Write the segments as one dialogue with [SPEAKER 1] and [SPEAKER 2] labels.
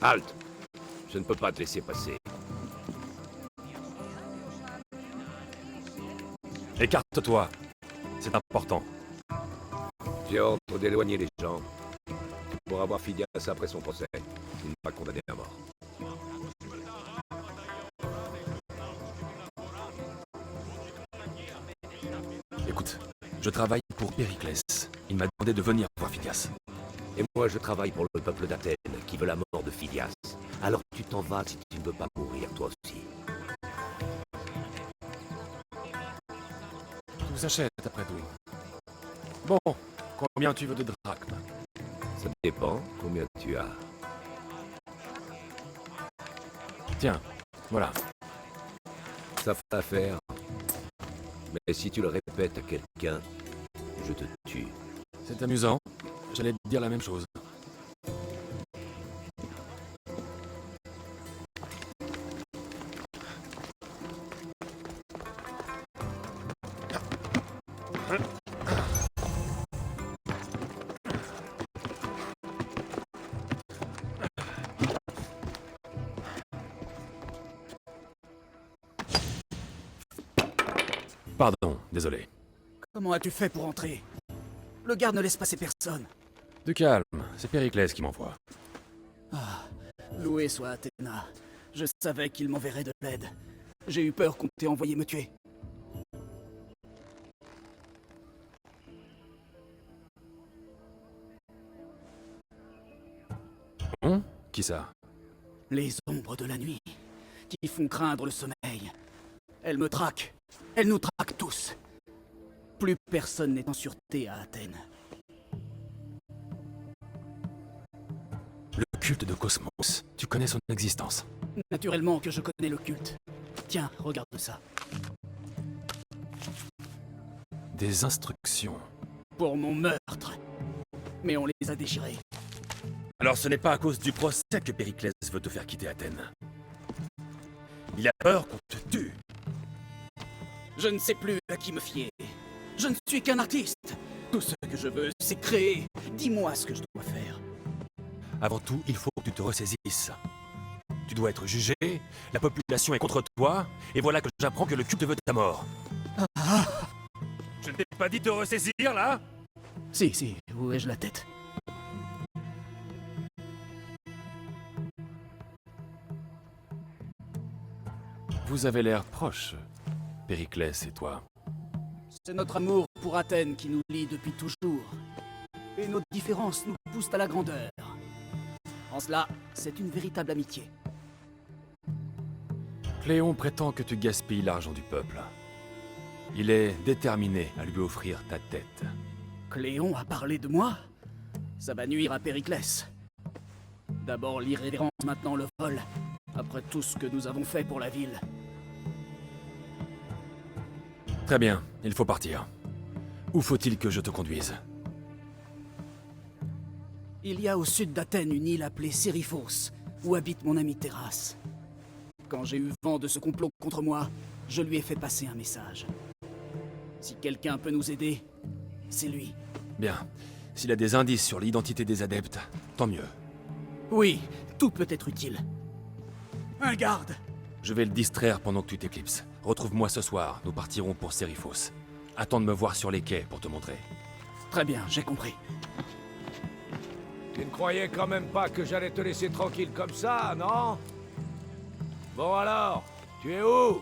[SPEAKER 1] Halte! Je ne peux pas te laisser passer.
[SPEAKER 2] Écarte-toi. C'est important.
[SPEAKER 1] J'ai ordre d'éloigner les gens. Pour avoir Phidias après son procès. Il n'est pas condamné à mort.
[SPEAKER 2] Écoute, je travaille pour Périclès. Il m'a demandé de venir voir Phidias.
[SPEAKER 1] Et moi, je travaille pour le peuple d'Athènes, qui veut la mort de Phidias. Alors tu t'en vas si tu ne veux pas mourir, toi aussi.
[SPEAKER 2] Tout s'achète après tout. Bon, combien tu veux de drachmes?
[SPEAKER 1] Ça dépend combien tu as.
[SPEAKER 2] Tiens, voilà.
[SPEAKER 1] Ça fait affaire. Mais si tu le répètes à quelqu'un, je te tue.
[SPEAKER 2] C'est amusant. J'allais te dire la même chose. Pardon, désolé.
[SPEAKER 3] Comment as-tu fait pour entrer? Le garde ne laisse passer personne.
[SPEAKER 2] Du calme, c'est Périclès qui m'envoie.
[SPEAKER 3] Ah, loué soit Athéna. Je savais qu'il m'enverrait de l'aide. J'ai eu peur qu'on t'ait envoyé me tuer.
[SPEAKER 2] Qui ça?
[SPEAKER 3] Les ombres de la nuit, qui font craindre le sommeil. Elles me traquent. Elles nous traquent tous. Plus personne n'est en sûreté à Athènes.
[SPEAKER 2] Le culte de Cosmos. Tu connais son existence?
[SPEAKER 3] Naturellement que je connais le culte. Tiens, regarde ça.
[SPEAKER 2] Des instructions.
[SPEAKER 3] Pour mon meurtre. Mais on les a déchirées.
[SPEAKER 2] Alors ce n'est pas à cause du procès que Périclès veut te faire quitter Athènes. Il a peur qu'on te tue.
[SPEAKER 3] Je ne sais plus à qui me fier. Je ne suis qu'un artiste. Tout ce que je veux, c'est créer. Dis-moi ce que je dois faire.
[SPEAKER 2] Avant tout, il faut que tu te ressaisisses. Tu dois être jugé, la population est contre toi, et voilà que j'apprends que le culte veut ta mort. Je ne t'ai pas dit de te ressaisir, là?
[SPEAKER 3] Si, où ai-je la tête?
[SPEAKER 2] Vous avez l'air proche, Périclès et toi.
[SPEAKER 3] C'est notre amour pour Athènes qui nous lie depuis toujours. Et nos différences nous poussent à la grandeur. En cela, c'est une véritable amitié.
[SPEAKER 2] Cléon prétend que tu gaspilles l'argent du peuple. Il est déterminé à lui offrir ta tête.
[SPEAKER 3] Cléon a parlé de moi? Ça va nuire à Périclès. D'abord l'irrévérence, maintenant le vol. Après tout ce que nous avons fait pour la ville.
[SPEAKER 2] Très bien, il faut partir. Où faut-il que je te conduise?
[SPEAKER 3] Il y a au sud d'Athènes une île appelée Sériphos, où habite mon ami Terrasse. Quand j'ai eu vent de ce complot contre moi, je lui ai fait passer un message. Si quelqu'un peut nous aider, c'est lui.
[SPEAKER 2] Bien. S'il a des indices sur l'identité des adeptes, tant mieux.
[SPEAKER 3] Oui, tout peut être utile. Un garde!
[SPEAKER 2] Je vais le distraire pendant que tu t'éclipses. Retrouve-moi ce soir, nous partirons pour Sériphos. Attends de me voir sur les quais pour te montrer.
[SPEAKER 3] Très bien, j'ai compris.
[SPEAKER 1] Tu ne croyais quand même pas que j'allais te laisser tranquille comme ça, non? Bon alors, tu es où?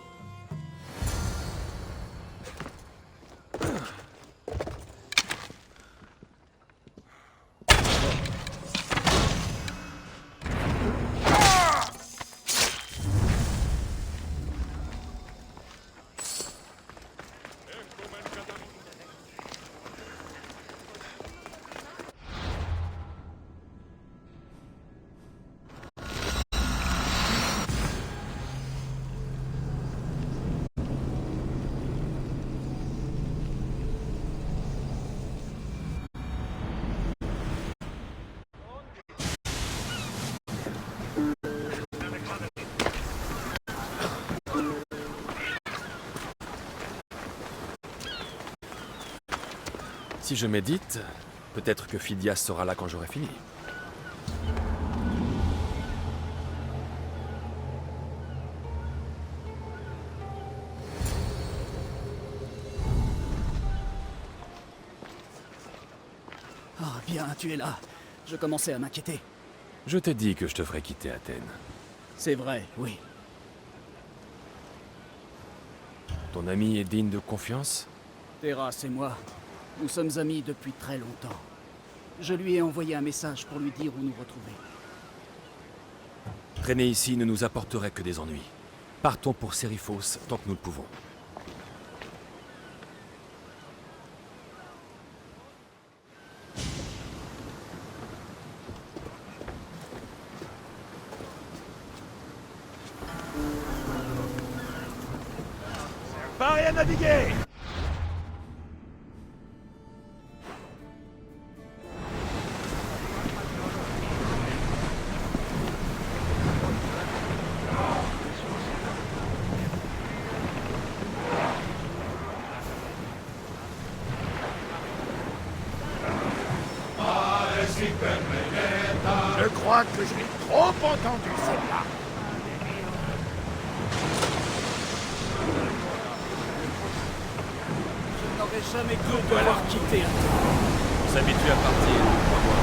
[SPEAKER 2] Si je médite, peut-être que Phidias sera là quand j'aurai fini.
[SPEAKER 3] Bien, tu es là. Je commençais à m'inquiéter.
[SPEAKER 2] Je t'ai dit que je te ferais quitter Athènes.
[SPEAKER 3] C'est vrai, oui.
[SPEAKER 2] Ton ami est digne de confiance?
[SPEAKER 3] Terrace et moi, nous sommes amis depuis très longtemps. Je lui ai envoyé un message pour lui dire où nous retrouver.
[SPEAKER 2] Traîner ici ne nous apporterait que des ennuis. Partons pour Seriphos tant que nous le pouvons.
[SPEAKER 4] Paré à naviguer! Je crois que je l'ai trop entendu, celle-là.
[SPEAKER 3] Je n'aurais jamais cru devoir quitter Athènes.
[SPEAKER 2] On s'habitue à partir, crois-moi.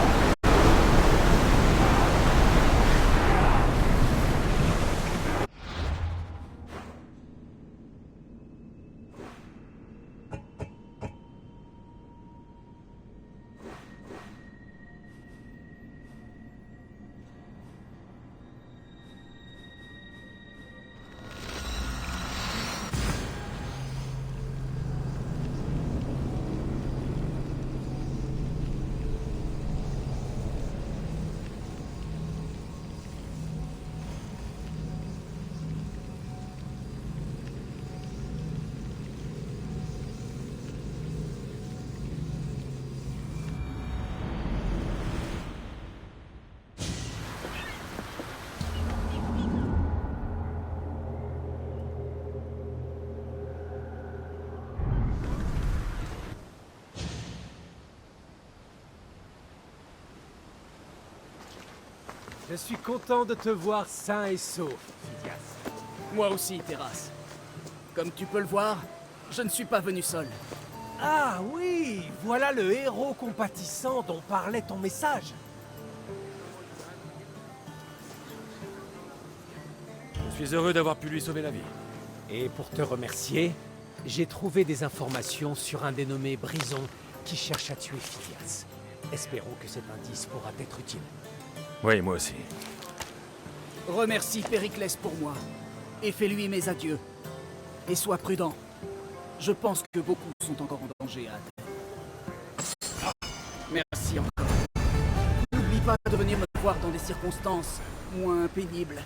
[SPEAKER 5] Je suis content de te voir sain et sauf, Phidias.
[SPEAKER 3] Moi aussi, Terrace. Comme tu peux le voir, je ne suis pas venu seul.
[SPEAKER 5] Ah oui, voilà le héros compatissant dont parlait ton message.
[SPEAKER 2] Je suis heureux d'avoir pu lui sauver la vie.
[SPEAKER 5] Et pour te remercier, j'ai trouvé des informations sur un dénommé Brison qui cherche à tuer Phidias. Espérons que cet indice pourra t'être utile.
[SPEAKER 2] Oui, moi aussi.
[SPEAKER 3] Remercie Périclès pour moi, et fais-lui mes adieux. Et sois prudent. Je pense que beaucoup sont encore en danger à Athènes. Merci encore. N'oublie pas de venir me voir dans des circonstances moins pénibles.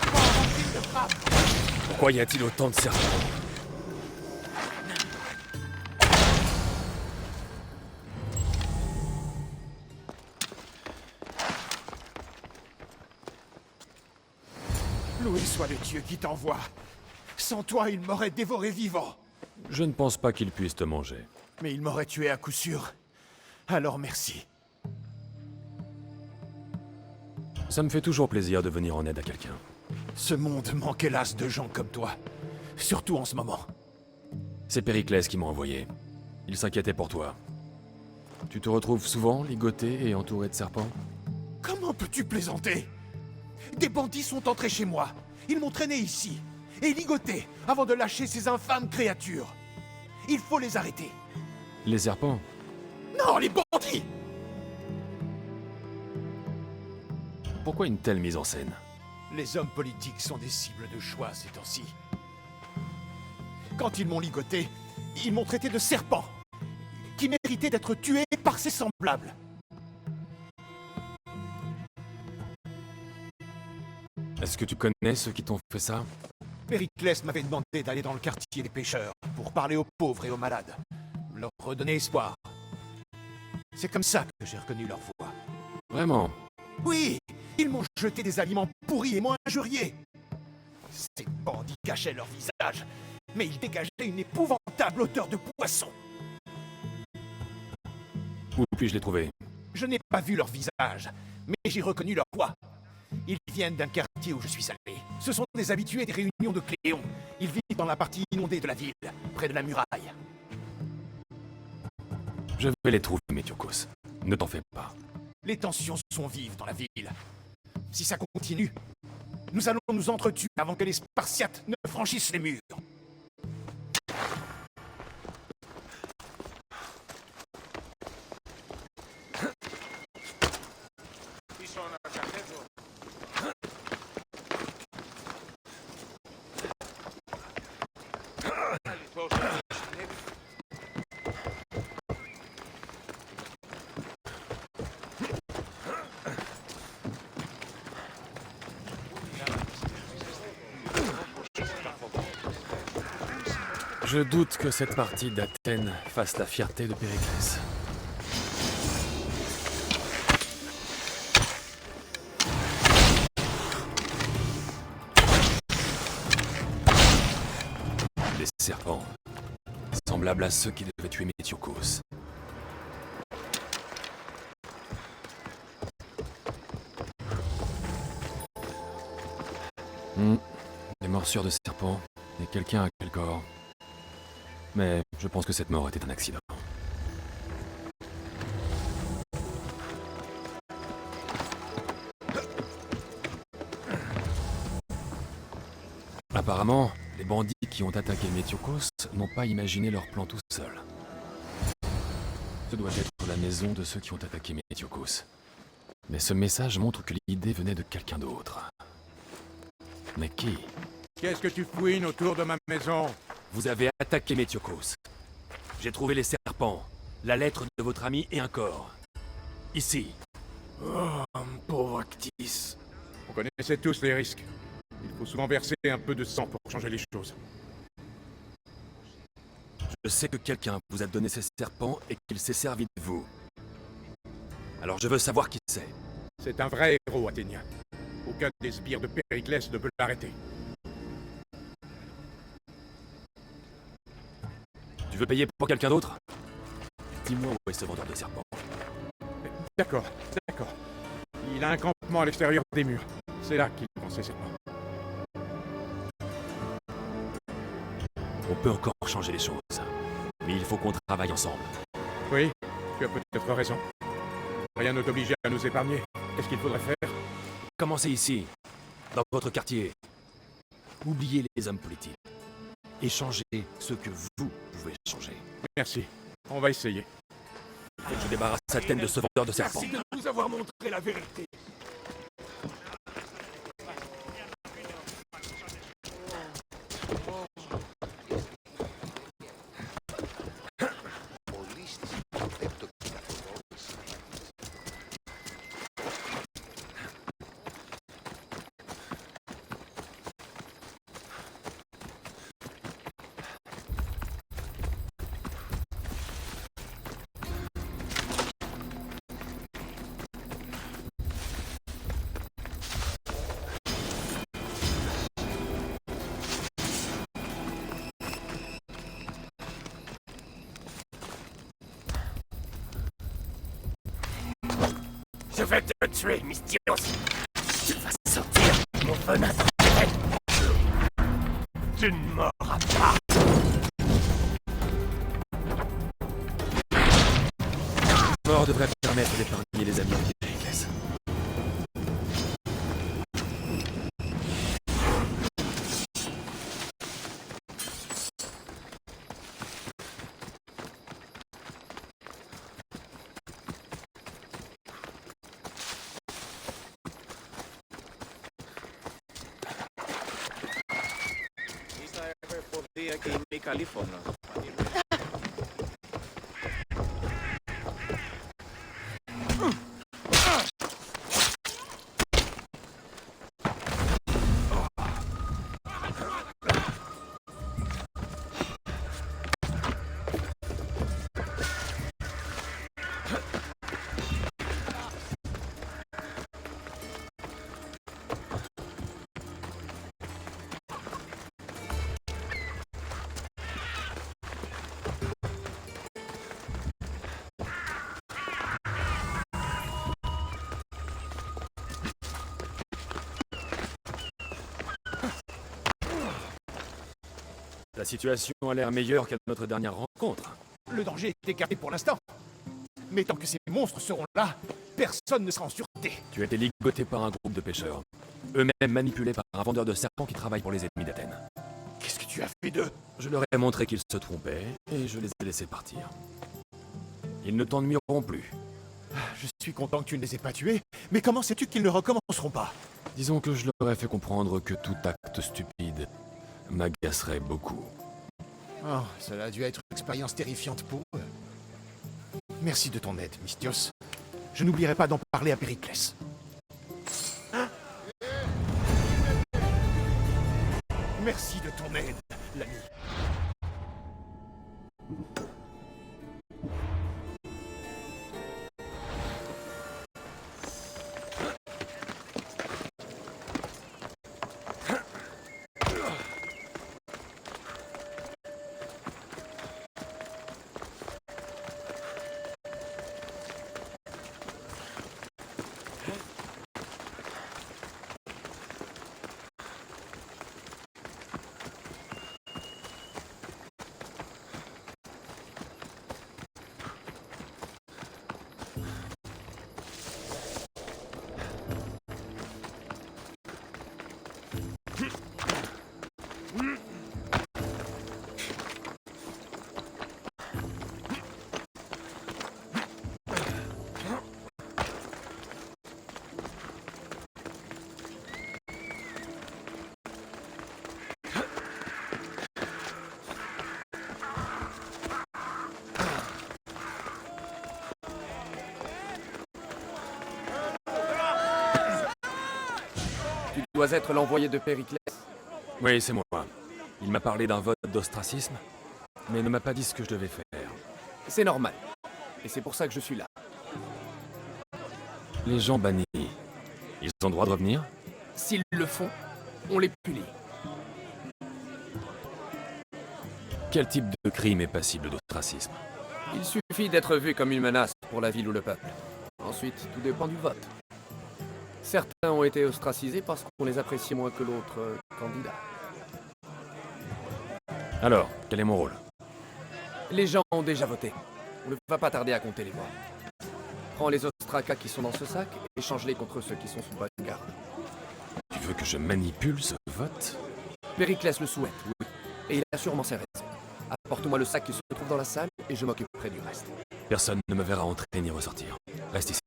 [SPEAKER 4] serpent avant qu'il ne frappe.
[SPEAKER 2] Pourquoi y a-t-il autant de serpents?
[SPEAKER 4] Loué soit le Dieu qui t'envoie. Sans toi, il m'aurait dévoré vivant.
[SPEAKER 2] Je ne pense pas qu'il puisse te manger.
[SPEAKER 4] Mais il m'aurait tué à coup sûr. Alors merci.
[SPEAKER 2] Ça me fait toujours plaisir de venir en aide à quelqu'un.
[SPEAKER 4] Ce monde manque hélas de gens comme toi. Surtout en ce moment.
[SPEAKER 2] C'est Périclès qui m'a envoyé. Il s'inquiétait pour toi. Tu te retrouves souvent ligoté et entouré de serpents?
[SPEAKER 4] Comment peux-tu plaisanter? Des bandits sont entrés chez moi. Ils m'ont traîné ici. Et ligoté avant de lâcher ces infâmes créatures. Il faut les arrêter.
[SPEAKER 2] Les serpents?
[SPEAKER 4] Non, les bandits!
[SPEAKER 2] Pourquoi une telle mise en scène?
[SPEAKER 4] Les hommes politiques sont des cibles de choix ces temps-ci. Quand ils m'ont ligoté, ils m'ont traité de serpent, qui méritait d'être tué par ses semblables.
[SPEAKER 2] Est-ce que tu connais ceux qui t'ont fait ça?
[SPEAKER 4] Périclès m'avait demandé d'aller dans le quartier des pêcheurs pour parler aux pauvres et aux malades, leur redonner espoir. C'est comme ça que j'ai reconnu leur voix.
[SPEAKER 2] Vraiment?
[SPEAKER 4] Oui, ils m'ont jeté des aliments pourris et m'ont injurié. Ces bandits cachaient leur visage, mais ils dégageaient une épouvantable odeur de poisson.
[SPEAKER 2] Où puis-je les trouver?
[SPEAKER 4] Je n'ai pas vu leur visage, mais j'ai reconnu leur voix. Ils viennent d'un quartier où je suis allé. Ce sont des habitués des réunions de Cléon. Ils vivent dans la partie inondée de la ville, près de la muraille.
[SPEAKER 2] Je vais les trouver, Métiokos. Ne t'en fais pas.
[SPEAKER 4] Les tensions sont vives dans la ville. Si ça continue, nous allons nous entretuer avant que les Spartiates ne franchissent les murs.
[SPEAKER 2] Je doute que cette partie d'Athènes fasse la fierté de Périclès. Des serpents, semblables à ceux qui devaient tuer Métiokos. Des morsures de serpents, et quelqu'un à quel corps. Mais je pense que cette mort était un accident. Apparemment, les bandits qui ont attaqué Métiokos n'ont pas imaginé leur plan tout seuls. Ce doit être la maison de ceux qui ont attaqué Métiokos. Mais ce message montre que l'idée venait de quelqu'un d'autre. Mais qui?
[SPEAKER 4] Qu'est-ce que tu fouines autour de ma maison?
[SPEAKER 2] Vous avez attaqué Métiokos. J'ai trouvé les serpents, la lettre de votre ami et un corps. Ici.
[SPEAKER 4] Oh, pauvre Actis. On connaissait tous les risques. Il faut souvent verser un peu de sang pour changer les choses.
[SPEAKER 2] Je sais que quelqu'un vous a donné ces serpents et qu'il s'est servi de vous. Alors je veux savoir qui c'est.
[SPEAKER 4] C'est un vrai héros athénien. Aucun des sbires de Périclès ne peut l'arrêter.
[SPEAKER 2] Tu veux payer pour quelqu'un d'autre? Dis-moi où est ce vendeur de serpents.
[SPEAKER 4] D'accord, d'accord. Il a un campement à l'extérieur des murs. C'est là qu'il vend ses serpents.
[SPEAKER 2] On peut encore changer les choses. Mais il faut qu'on travaille ensemble.
[SPEAKER 4] Oui, tu as peut-être raison. Rien ne t'oblige à nous épargner. Qu'est-ce qu'il faudrait faire?
[SPEAKER 2] Commencez ici, dans votre quartier. Oubliez les hommes politiques. Échangez ce que vous pouvez changer.
[SPEAKER 4] Merci. On va essayer.
[SPEAKER 2] Il faut que je débarrasse Athènes de ce vendeur de serpents.
[SPEAKER 4] Merci de nous avoir montré la vérité. Je vais te tuer, Mystios. Tu vas sortir mon venin torturé. Tu ne mourras pas.
[SPEAKER 2] Mort devrait permettre d'épargner les amis de Périclès. La situation a l'air meilleure qu'à notre dernière rencontre.
[SPEAKER 4] Le danger est écarté pour l'instant. Mais tant que ces monstres seront là, personne ne sera en sûreté.
[SPEAKER 2] Tu as été ligoté par un groupe de pêcheurs, eux-mêmes manipulés par un vendeur de serpents qui travaille pour les ennemis d'Athènes.
[SPEAKER 4] Qu'est-ce que tu as fait d'eux?
[SPEAKER 2] Je leur ai montré qu'ils se trompaient, et je les ai laissés partir. Ils ne t'ennuieront plus.
[SPEAKER 4] Je suis content que tu ne les aies pas tués, mais comment sais-tu qu'ils ne recommenceront pas?
[SPEAKER 2] Disons que je leur ai fait comprendre que tout acte stupide m'agacerait beaucoup.
[SPEAKER 4] Oh, cela a dû être une expérience terrifiante pour eux. Merci de ton aide, Mystios. Je n'oublierai pas d'en parler à Périclès. Merci de ton aide, l'ami.
[SPEAKER 6] Tu dois être l'envoyé de Périclès.
[SPEAKER 2] Oui, c'est moi. Il m'a parlé d'un vote d'ostracisme, mais ne m'a pas dit ce que je devais faire.
[SPEAKER 6] C'est normal. Et c'est pour ça que je suis là.
[SPEAKER 2] Les gens bannis, ils ont le droit de revenir?
[SPEAKER 6] S'ils le font, on les punit.
[SPEAKER 2] Quel type de crime est passible d'ostracisme?
[SPEAKER 6] Il suffit d'être vu comme une menace pour la ville ou le peuple. Ensuite, tout dépend du vote. Certains ont été ostracisés parce qu'on les appréciait moins que l'autre candidat.
[SPEAKER 2] Alors, quel est mon rôle?
[SPEAKER 6] Les gens ont déjà voté. On ne va pas tarder à compter les voix. Prends les ostracas qui sont dans ce sac et change-les contre ceux qui sont sous bonne garde.
[SPEAKER 2] Tu veux que je manipule ce vote?
[SPEAKER 6] Périclès le souhaite, oui. Et il a sûrement ses raisons. Apporte-moi le sac qui se trouve dans la salle et je m'occuperai du reste.
[SPEAKER 2] Personne ne me verra entrer ni ressortir. Reste ici.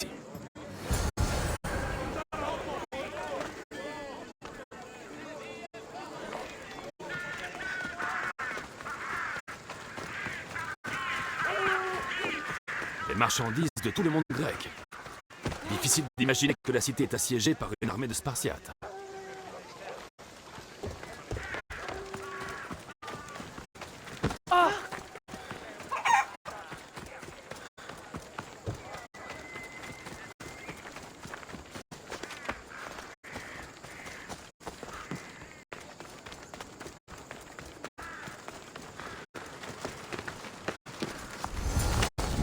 [SPEAKER 2] Les marchandises de tout le monde grec. Difficile d'imaginer que la cité est assiégée par une armée de Spartiates.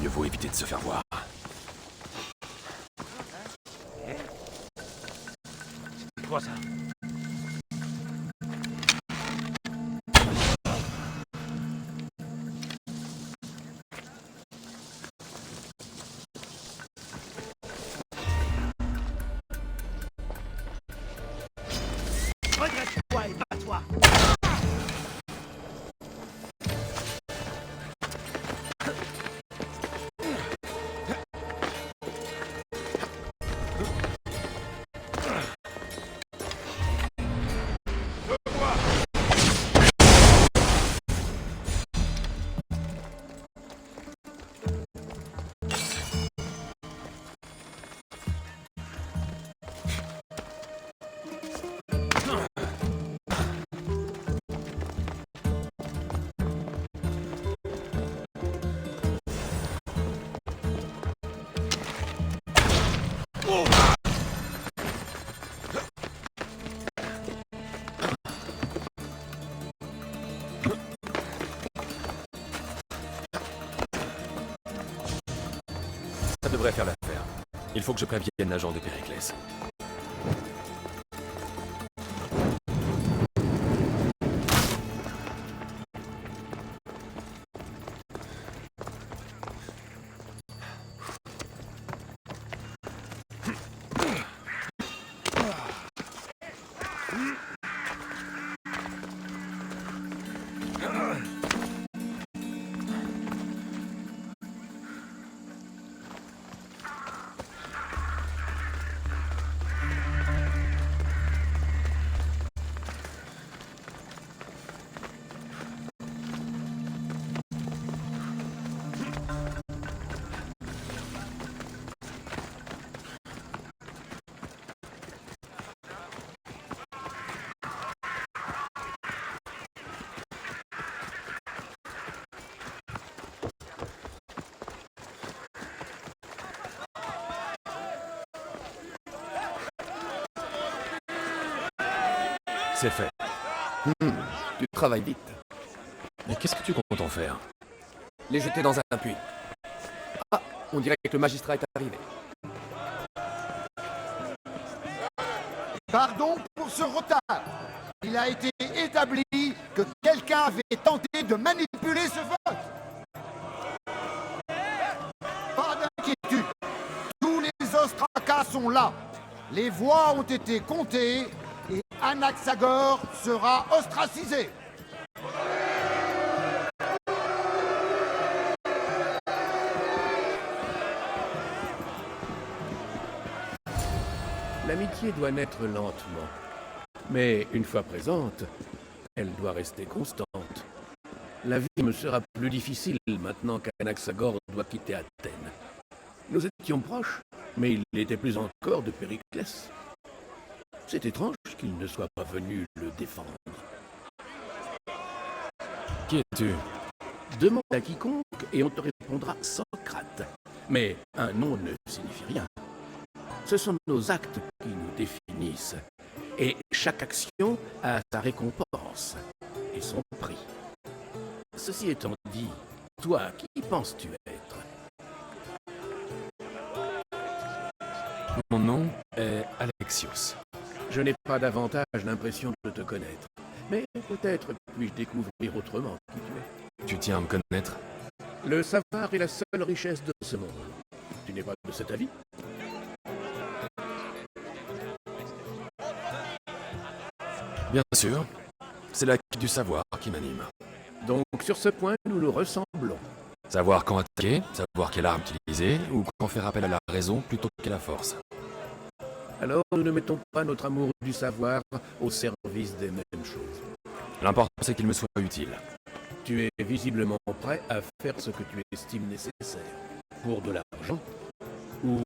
[SPEAKER 2] Mieux vaut éviter de se faire voir.
[SPEAKER 4] toi.
[SPEAKER 2] Ça devrait faire l'affaire. Il faut que je prévienne l'agent de Périclès. C'est fait.
[SPEAKER 6] Tu travailles vite.
[SPEAKER 2] Mais qu'est-ce que tu comptes en faire?
[SPEAKER 6] Les jeter dans un puits. Ah, on dirait que le magistrat est arrivé.
[SPEAKER 7] Pardon pour ce retard. Il a été établi que quelqu'un avait tenté de manipuler ce vote. Pas d'inquiétude. Tous les ostracas sont là. Les voix ont été comptées et Anaxagore sera ostracisé.
[SPEAKER 8] L'amitié doit naître lentement. Mais une fois présente, elle doit rester constante. La vie me sera plus difficile maintenant qu'Anaxagore doit quitter Athènes. Nous étions proches, mais il l'était plus encore de Périclès. C'est étrange qu'il ne soit pas venu le défendre.
[SPEAKER 2] Qui es-tu?
[SPEAKER 8] Demande à quiconque et on te répondra Socrate. Mais un nom ne signifie rien. Ce sont nos actes qui nous définissent. Et chaque action a sa récompense et son prix. Ceci étant dit, toi, qui penses-tu être?
[SPEAKER 2] Mon nom est Alexios.
[SPEAKER 8] Je n'ai pas davantage l'impression de te connaître. Mais peut-être puis-je découvrir autrement qui tu es.
[SPEAKER 2] Tu tiens à me connaître?
[SPEAKER 8] Le savoir est la seule richesse de ce monde. Tu n'es pas de cet avis?
[SPEAKER 2] Bien sûr. C'est la quête du savoir qui m'anime.
[SPEAKER 8] Donc sur ce point, nous nous ressemblons.
[SPEAKER 2] Savoir quand attaquer, savoir quelle arme utiliser, ou quand faire appel à la raison plutôt qu'à la force.
[SPEAKER 8] Alors nous ne mettons pas notre amour du savoir au service des mêmes choses.
[SPEAKER 2] L'important c'est qu'il me soit utile.
[SPEAKER 8] Tu es visiblement prêt à faire ce que tu estimes nécessaire. Pour de l'argent ou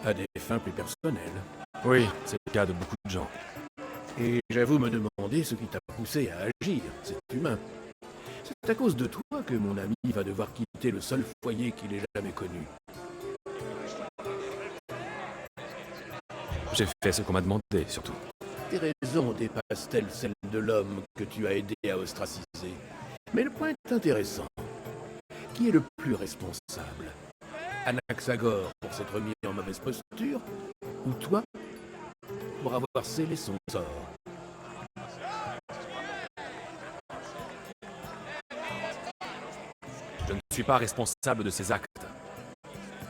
[SPEAKER 8] à des fins plus personnelles.
[SPEAKER 2] Oui, c'est le cas de beaucoup de gens.
[SPEAKER 8] Et j'avoue me demander ce qui t'a poussé à agir. C'est humain. C'est à cause de toi que mon ami va devoir quitter le seul foyer qu'il ait jamais connu.
[SPEAKER 2] J'ai fait ce qu'on m'a demandé, surtout.
[SPEAKER 8] Tes raisons dépassent-elles celles de l'homme que tu as aidé à ostraciser? Mais le point est intéressant. Qui est le plus responsable? Anaxagore pour s'être mis en mauvaise posture? Ou toi pour avoir scellé son sort?
[SPEAKER 2] Je ne suis pas responsable de ces actes.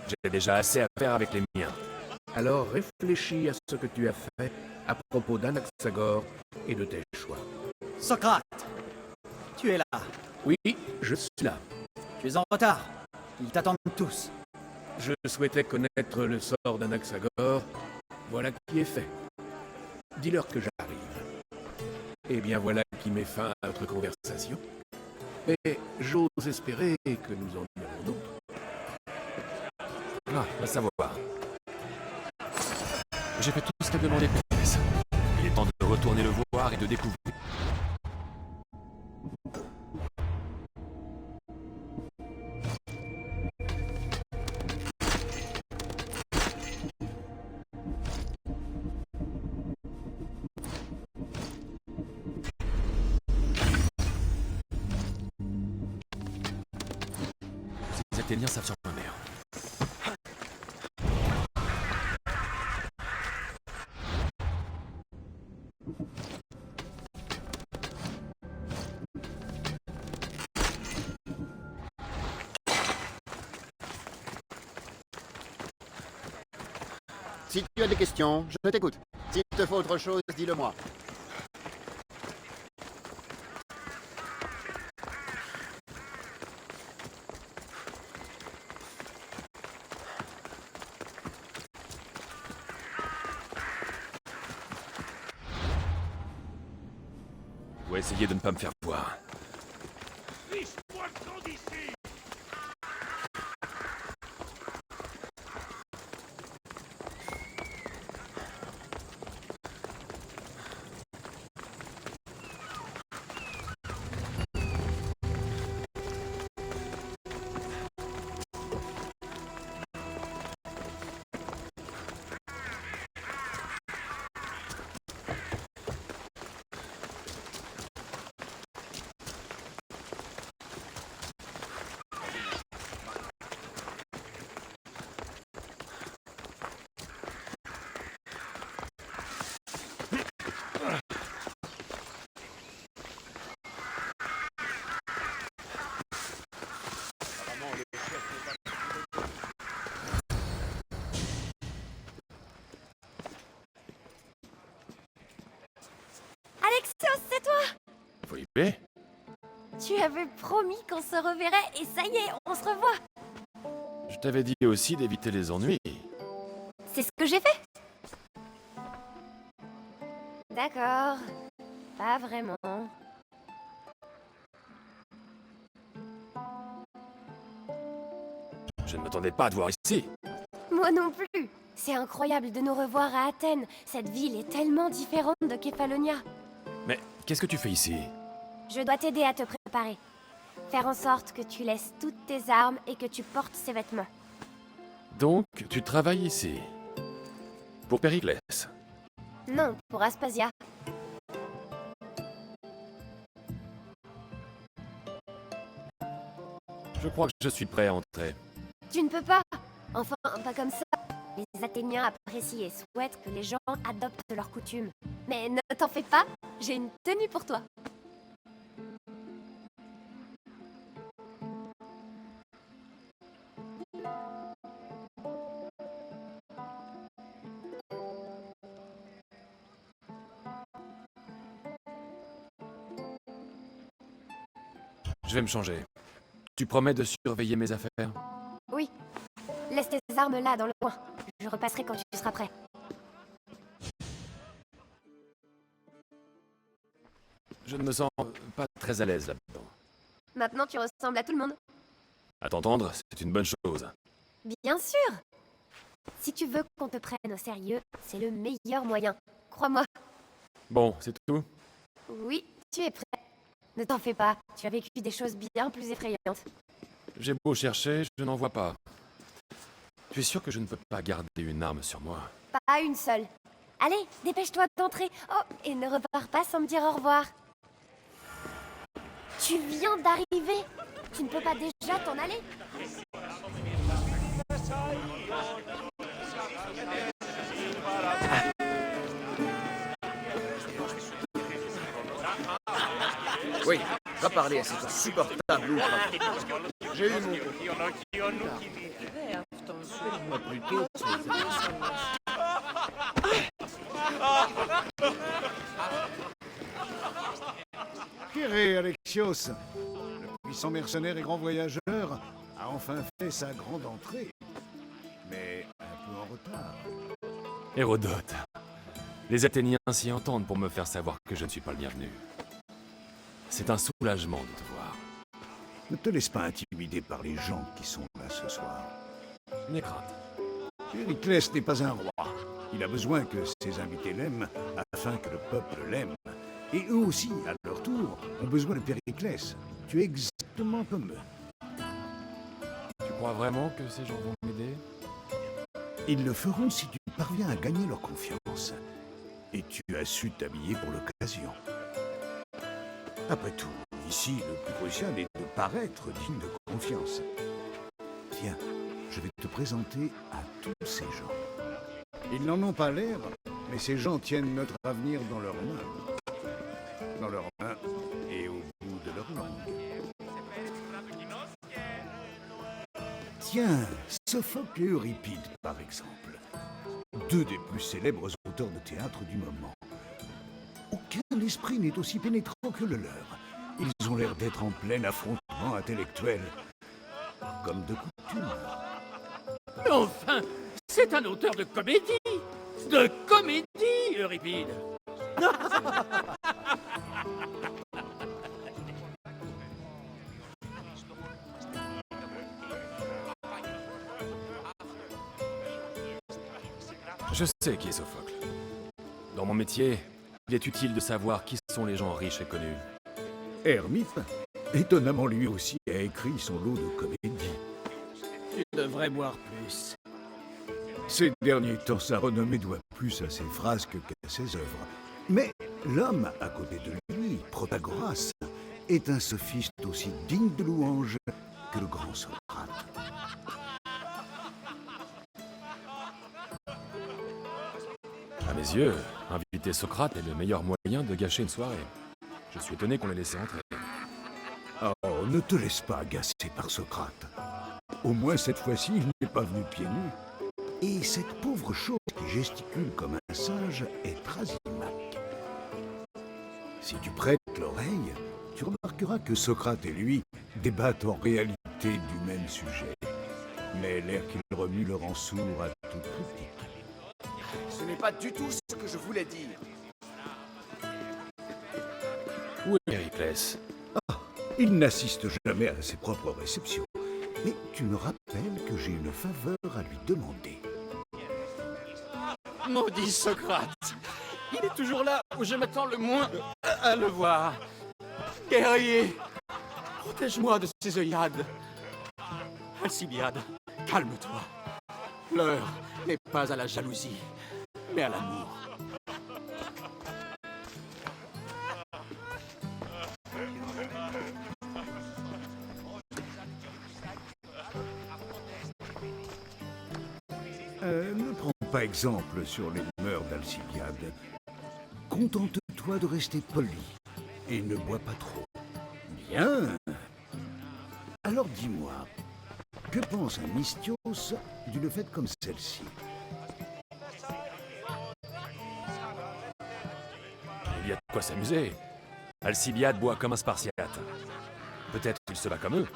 [SPEAKER 2] J'ai déjà assez à faire avec les miens.
[SPEAKER 8] Alors réfléchis à ce que tu as fait à propos d'Anaxagore et de tes choix.
[SPEAKER 3] Socrate, tu es là.
[SPEAKER 8] Oui, je suis là.
[SPEAKER 3] Tu es en retard. Ils t'attendent tous.
[SPEAKER 8] Je souhaitais connaître le sort d'Anaxagore. Voilà qui est fait. Dis-leur que j'arrive. Et bien voilà qui met fin à notre conversation. Et j'ose espérer que nous en aurons d'autres.
[SPEAKER 2] Ah, va savoir. J'ai fait tout ce qu'a demandé Pérez. Il est temps de retourner le voir et de découvrir. Ces Athéniens savent surprendre.
[SPEAKER 7] Si tu as des questions, je t'écoute. S'il te faut autre chose, dis-le-moi.
[SPEAKER 2] Ou essayer de ne pas me faire voir.
[SPEAKER 9] Alexios, c'est toi!
[SPEAKER 2] Felipe?
[SPEAKER 9] Tu avais promis qu'on se reverrait et ça y est, on se revoit!
[SPEAKER 2] Je t'avais dit aussi d'éviter les ennuis.
[SPEAKER 9] C'est ce que j'ai fait! D'accord. Pas vraiment.
[SPEAKER 2] Je ne m'attendais pas à te voir ici.
[SPEAKER 9] Moi non plus! C'est incroyable de nous revoir à Athènes. Cette ville est tellement différente de Kefalonia.
[SPEAKER 2] Mais qu'est-ce que tu fais ici?
[SPEAKER 9] Je dois t'aider à te préparer. Faire en sorte que tu laisses toutes tes armes et que tu portes ces vêtements.
[SPEAKER 2] Donc, tu travailles ici. Pour Périclès.
[SPEAKER 9] Non, pour Aspasia.
[SPEAKER 2] Je crois que je suis prêt à entrer.
[SPEAKER 9] Tu ne peux pas. Enfin, pas comme ça. Les Athéniens apprécient et souhaitent que les gens adoptent leurs coutumes. Mais ne t'en fais pas, j'ai une tenue pour toi.
[SPEAKER 2] Je vais me changer. Tu promets de surveiller mes affaires?
[SPEAKER 9] Oui. Laisse tes armes là, dans le coin. Je repasserai quand tu seras prêt.
[SPEAKER 2] Je ne me sens pas très à l'aise là-dedans.
[SPEAKER 9] Maintenant, tu ressembles à tout le monde.
[SPEAKER 2] À t'entendre, c'est une bonne chose.
[SPEAKER 9] Bien sûr. Si tu veux qu'on te prenne au sérieux, c'est le meilleur moyen. Crois-moi.
[SPEAKER 2] Bon, c'est tout?
[SPEAKER 9] Oui, tu es prêt. Ne t'en fais pas, tu as vécu des choses bien plus effrayantes.
[SPEAKER 2] J'ai beau chercher, je n'en vois pas. Tu es sûr que je ne peux pas garder une arme sur moi?
[SPEAKER 9] Pas une seule. Allez, dépêche-toi d'entrer. Oh, et ne repars pas sans me dire au revoir. Tu viens d'arriver. Tu ne peux pas déjà t'en aller?
[SPEAKER 6] Oui, va parler à cet insupportable outre.
[SPEAKER 7] J'ai eu mon...
[SPEAKER 10] Kéré Alexios, le puissant mercenaire et grand voyageur, a enfin fait sa grande entrée. Mais un peu en retard.
[SPEAKER 2] Hérodote. Les Athéniens s'y entendent pour me faire savoir que je ne suis pas le bienvenu. C'est un soulagement de te voir.
[SPEAKER 10] Ne te laisse pas intimider par les gens qui sont là ce soir.
[SPEAKER 2] N'aie crainte.
[SPEAKER 10] Périclès n'est pas un roi. Il a besoin que ses invités l'aiment afin que le peuple l'aime. Et eux aussi, à leur tour, ont besoin de Périclès. Tu es exactement comme eux.
[SPEAKER 2] Tu crois vraiment que ces gens vont m'aider?
[SPEAKER 10] Ils le feront si tu parviens à gagner leur confiance. Et tu as su t'habiller pour l'occasion. Après tout, ici, le plus crucial est de paraître digne de confiance. Tiens, je vais te présenter à tous ces gens. Ils n'en ont pas l'air, mais ces gens tiennent notre avenir dans leurs mains. Dans leurs mains et au bout de leur langue. Tiens, Sophocle et Euripide, par exemple. Deux des plus célèbres auteurs de théâtre du moment. Aucun esprit n'est aussi pénétrant que le leur. Ils ont l'air d'être en plein affrontement intellectuel. Comme de coutume.
[SPEAKER 8] Mais enfin, c'est un auteur de comédie! De comédie, Euripide!
[SPEAKER 2] Je sais qui est Sophocle. Dans mon métier, il est utile de savoir qui sont les gens riches et connus.
[SPEAKER 10] Hermippe, étonnamment lui aussi, a écrit son lot de comédies.
[SPEAKER 3] Tu devrais boire plus.
[SPEAKER 10] Ces derniers temps, sa renommée doit plus à ses frasques qu'à ses œuvres. Mais l'homme à côté de lui, Protagoras, est un sophiste aussi digne de louange que le grand Socrate.
[SPEAKER 2] À mes yeux, inviter Socrate est le meilleur moyen de gâcher une soirée. Je suis étonné qu'on l'ait laissé entrer.
[SPEAKER 10] Oh, ne te laisse pas agacer par Socrate. Au moins cette fois-ci, il n'est pas venu pieds nus. Et cette pauvre chose qui gesticule comme un singe est Thrasymach. Si tu prêtes l'oreille, tu remarqueras que Socrate et lui débattent en réalité du même sujet. Mais l'air qu'il remue le rend sourd à toute critique.
[SPEAKER 11] Ce n'est pas du tout ce que je voulais dire.
[SPEAKER 2] Où est Périclès?
[SPEAKER 10] Il n'assiste jamais à ses propres réceptions. Mais tu me rappelles que j'ai une faveur à lui demander.
[SPEAKER 11] Maudit Socrate! Il est toujours là où je m'attends le moins à le voir. Guerrier, protège-moi de ces œillades. Alcibiade, calme-toi. L'heure n'est pas à la jalousie, mais à l'amour.
[SPEAKER 10] Ne prends pas exemple sur les mœurs d'Alcibiade. Contente-toi de rester poli et ne bois pas trop. Bien. Alors dis-moi, que pense un Mystios d'une fête comme celle-ci?
[SPEAKER 2] Il y a de quoi s'amuser. Alcibiade boit comme un Spartiate. Peut-être qu'il se bat comme eux.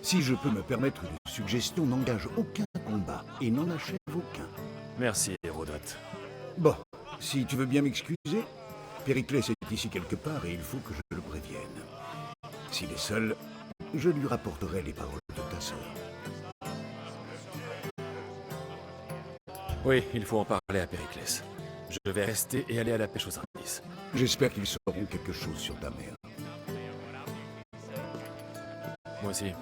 [SPEAKER 10] Si je peux me permettre une suggestion, n'engage aucun combat et n'en achève aucun.
[SPEAKER 2] Merci, Hérodote.
[SPEAKER 10] Bon, si tu veux bien m'excuser, Périclès est ici quelque part et il faut que je le prévienne. S'il est seul, je lui rapporterai les paroles de ta sœur.
[SPEAKER 2] Oui, il faut en parler à Périclès. Je vais rester et aller à la pêche aux indices.
[SPEAKER 10] J'espère qu'ils sauront quelque chose sur ta mère.
[SPEAKER 2] Moi aussi.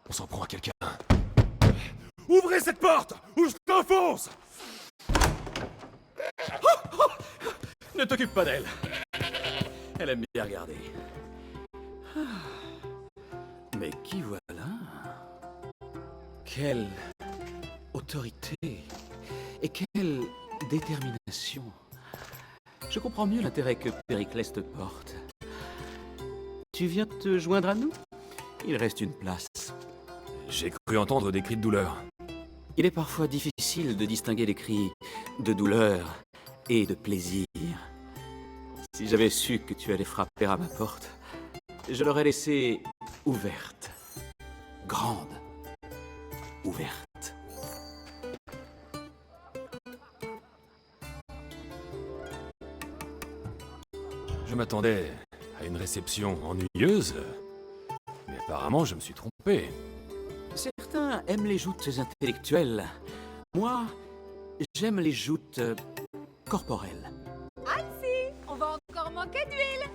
[SPEAKER 2] On s'en prend à quelqu'un.
[SPEAKER 4] Ouvrez cette porte ou je t'enfonce!
[SPEAKER 11] Ne t'occupe pas d'elle. Elle aime bien regarder. Mais qui voilà? Quelle autorité et quelle détermination. Je comprends mieux l'intérêt que Périclès te porte. Tu viens te joindre à nous? Il reste une place.
[SPEAKER 2] J'ai cru entendre des cris de douleur.
[SPEAKER 11] Il est parfois difficile de distinguer les cris de douleur et de plaisir. Si j'avais su que tu allais frapper à ma porte, je l'aurais laissée ouverte. Grande. Ouverte.
[SPEAKER 2] Je m'attendais à une réception ennuyeuse, mais apparemment je me suis trompé.
[SPEAKER 11] Certains aiment les joutes intellectuelles. Moi, j'aime les joutes corporelles.
[SPEAKER 9] On va encore manquer d'huile.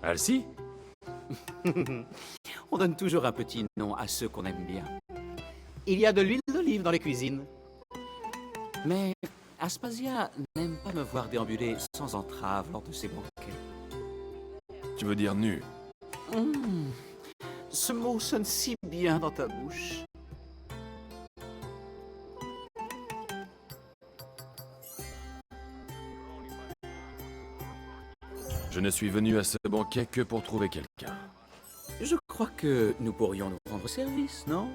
[SPEAKER 2] Alcy?
[SPEAKER 11] On donne toujours un petit nom à ceux qu'on aime bien. Il y a de l'huile d'olive dans les cuisines. Mais Aspasia n'aime pas me voir déambuler sans entrave lors de ses banquets.
[SPEAKER 2] Tu veux dire nu?
[SPEAKER 11] Ce mot sonne si bien dans ta bouche.
[SPEAKER 2] Je ne suis venu à ce banquet que pour trouver quelqu'un.
[SPEAKER 11] Je crois que nous pourrions nous rendre service, non?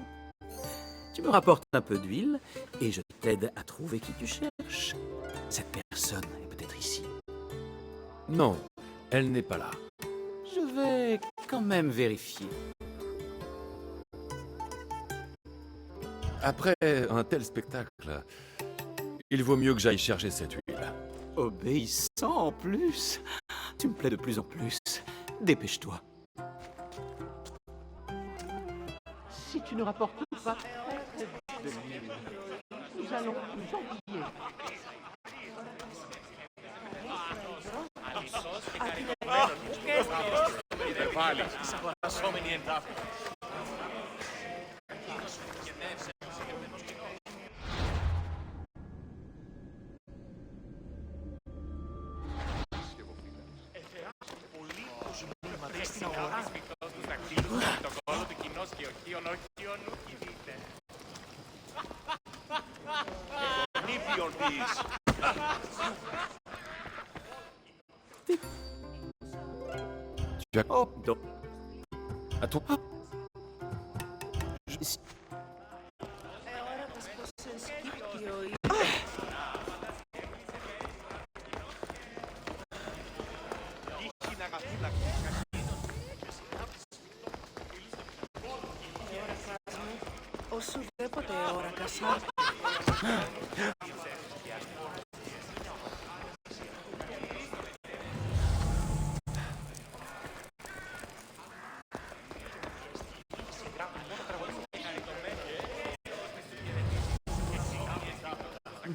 [SPEAKER 11] Tu me rapportes un peu d'huile et je t'aide à trouver qui tu cherches. Cette personne est peut-être ici.
[SPEAKER 2] Non, elle n'est pas là.
[SPEAKER 11] Je vais quand même vérifier.
[SPEAKER 2] Après un tel spectacle, il vaut mieux que j'aille chercher cette huile.
[SPEAKER 11] Obéissant en plus. Tu me plais de plus en plus. Dépêche-toi. Si tu ne rapportes pas de l'huile, nous allons nous ennuyer.
[SPEAKER 2] Tu as...
[SPEAKER 11] Oh, non.
[SPEAKER 2] À ton...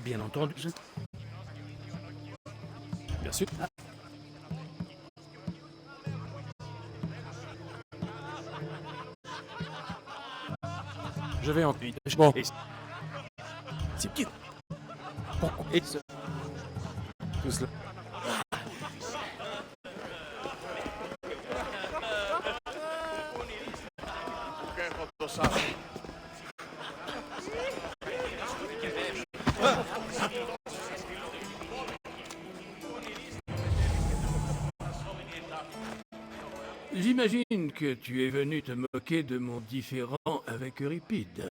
[SPEAKER 5] Bien entendu.
[SPEAKER 2] Bien sûr. Je vais en... Bon. C'est qui? Pourquoi? Et ce... Tout cela...
[SPEAKER 8] J'imagine que tu es venu te moquer de mon différend avec Euripide.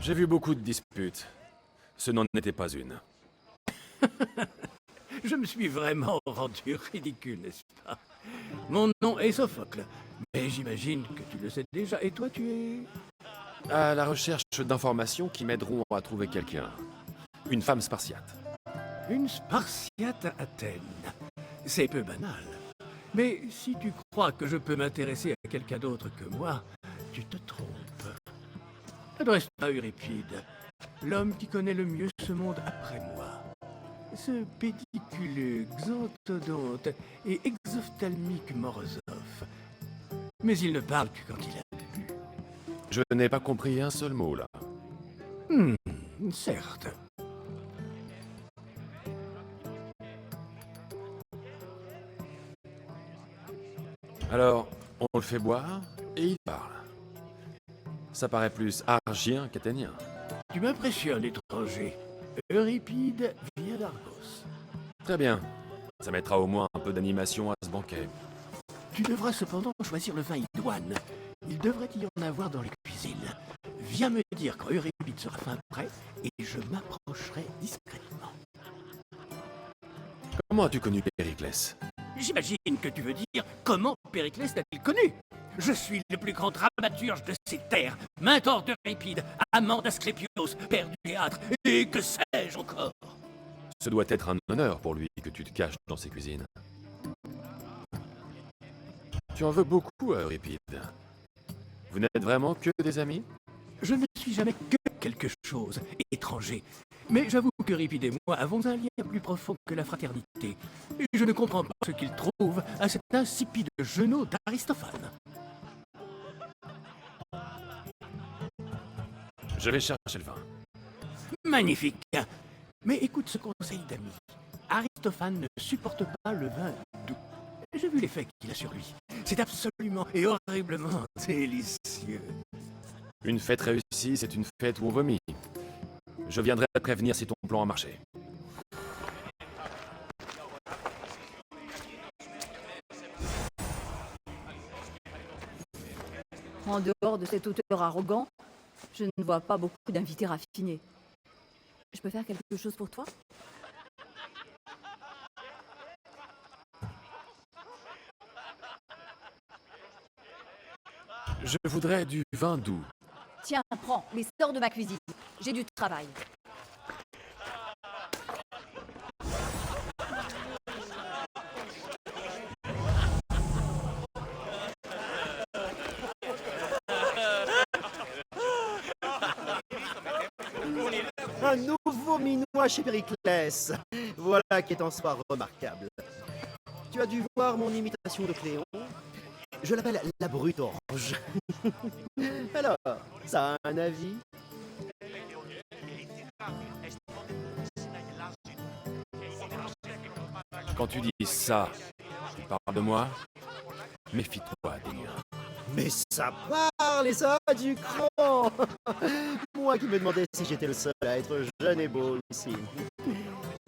[SPEAKER 2] J'ai vu beaucoup de disputes. Ce n'en était pas une.
[SPEAKER 8] Je me suis vraiment rendu ridicule, n'est-ce pas? Mon nom est Sophocle, mais j'imagine que tu le sais déjà. Et toi, tu es...
[SPEAKER 2] À la recherche d'informations qui m'aideront à trouver quelqu'un. Une femme spartiate.
[SPEAKER 8] Une Spartiate à Athènes. C'est peu banal. Mais si tu crois que je peux m'intéresser à quelqu'un d'autre que moi, tu te trompes. Adresse-toi à Euripide, l'homme qui connaît le mieux ce monde après moi. Ce pédiculeux xanthodonte et exophtalmique Morozov. Mais il ne parle que quand il a bu.
[SPEAKER 2] Je n'ai pas compris un seul mot là.
[SPEAKER 8] Certes.
[SPEAKER 2] Alors, on le fait boire et il parle. Ça paraît plus argien qu'athénien.
[SPEAKER 8] Tu m'impressionnes, étranger. Euripide vient d'Argos.
[SPEAKER 2] Très bien. Ça mettra au moins un peu d'animation à ce banquet.
[SPEAKER 8] Tu devras cependant choisir le vin idoine. Il devrait y en avoir dans les cuisines. Viens me dire quand Euripide sera fin prêt et je m'approcherai discrètement.
[SPEAKER 2] Comment as-tu connu Périclès?
[SPEAKER 8] J'imagine que tu veux dire comment Périclès t'a-t-il connu? Je suis le plus grand dramaturge de ces terres, mentor d'Euripide, amant d'Asclépios, père du théâtre, et que sais-je encore.
[SPEAKER 2] Ce doit être un honneur pour lui que tu te caches dans ses cuisines. Tu en veux beaucoup à Euripide. Vous n'êtes vraiment que des amis?
[SPEAKER 8] Je ne suis jamais que quelque chose, étranger. Mais j'avoue qu'Euripide et moi avons un lien plus profond que la fraternité. Et je ne comprends pas ce qu'il trouve à cet insipide genou d'Aristophane.
[SPEAKER 2] Je vais chercher le vin.
[SPEAKER 8] Magnifique. Mais écoute ce conseil d'ami. Aristophane ne supporte pas le vin doux. J'ai vu l'effet qu'il a sur lui. C'est absolument et horriblement délicieux.
[SPEAKER 2] Une fête réussie, c'est une fête où on vomit. Je viendrai te prévenir si ton plan a marché.
[SPEAKER 12] En dehors de cet auteur arrogant, je ne vois pas beaucoup d'invités raffinés. Je peux faire quelque chose pour toi?
[SPEAKER 2] Je voudrais du vin doux.
[SPEAKER 12] Tiens, prends, mais sors de ma cuisine. J'ai du travail.
[SPEAKER 13] Un nouveau minois chez Périclès. Voilà qui est en soi remarquable. Tu as dû voir mon imitation de Cléon. Je l'appelle la brute orange. Alors, ça a un avis?
[SPEAKER 2] Quand tu dis ça, tu parles de moi? Méfie-toi des miens.
[SPEAKER 13] Mais ça parle et ça a du cran. Moi qui me demandais si j'étais le seul à être jeune et beau ici.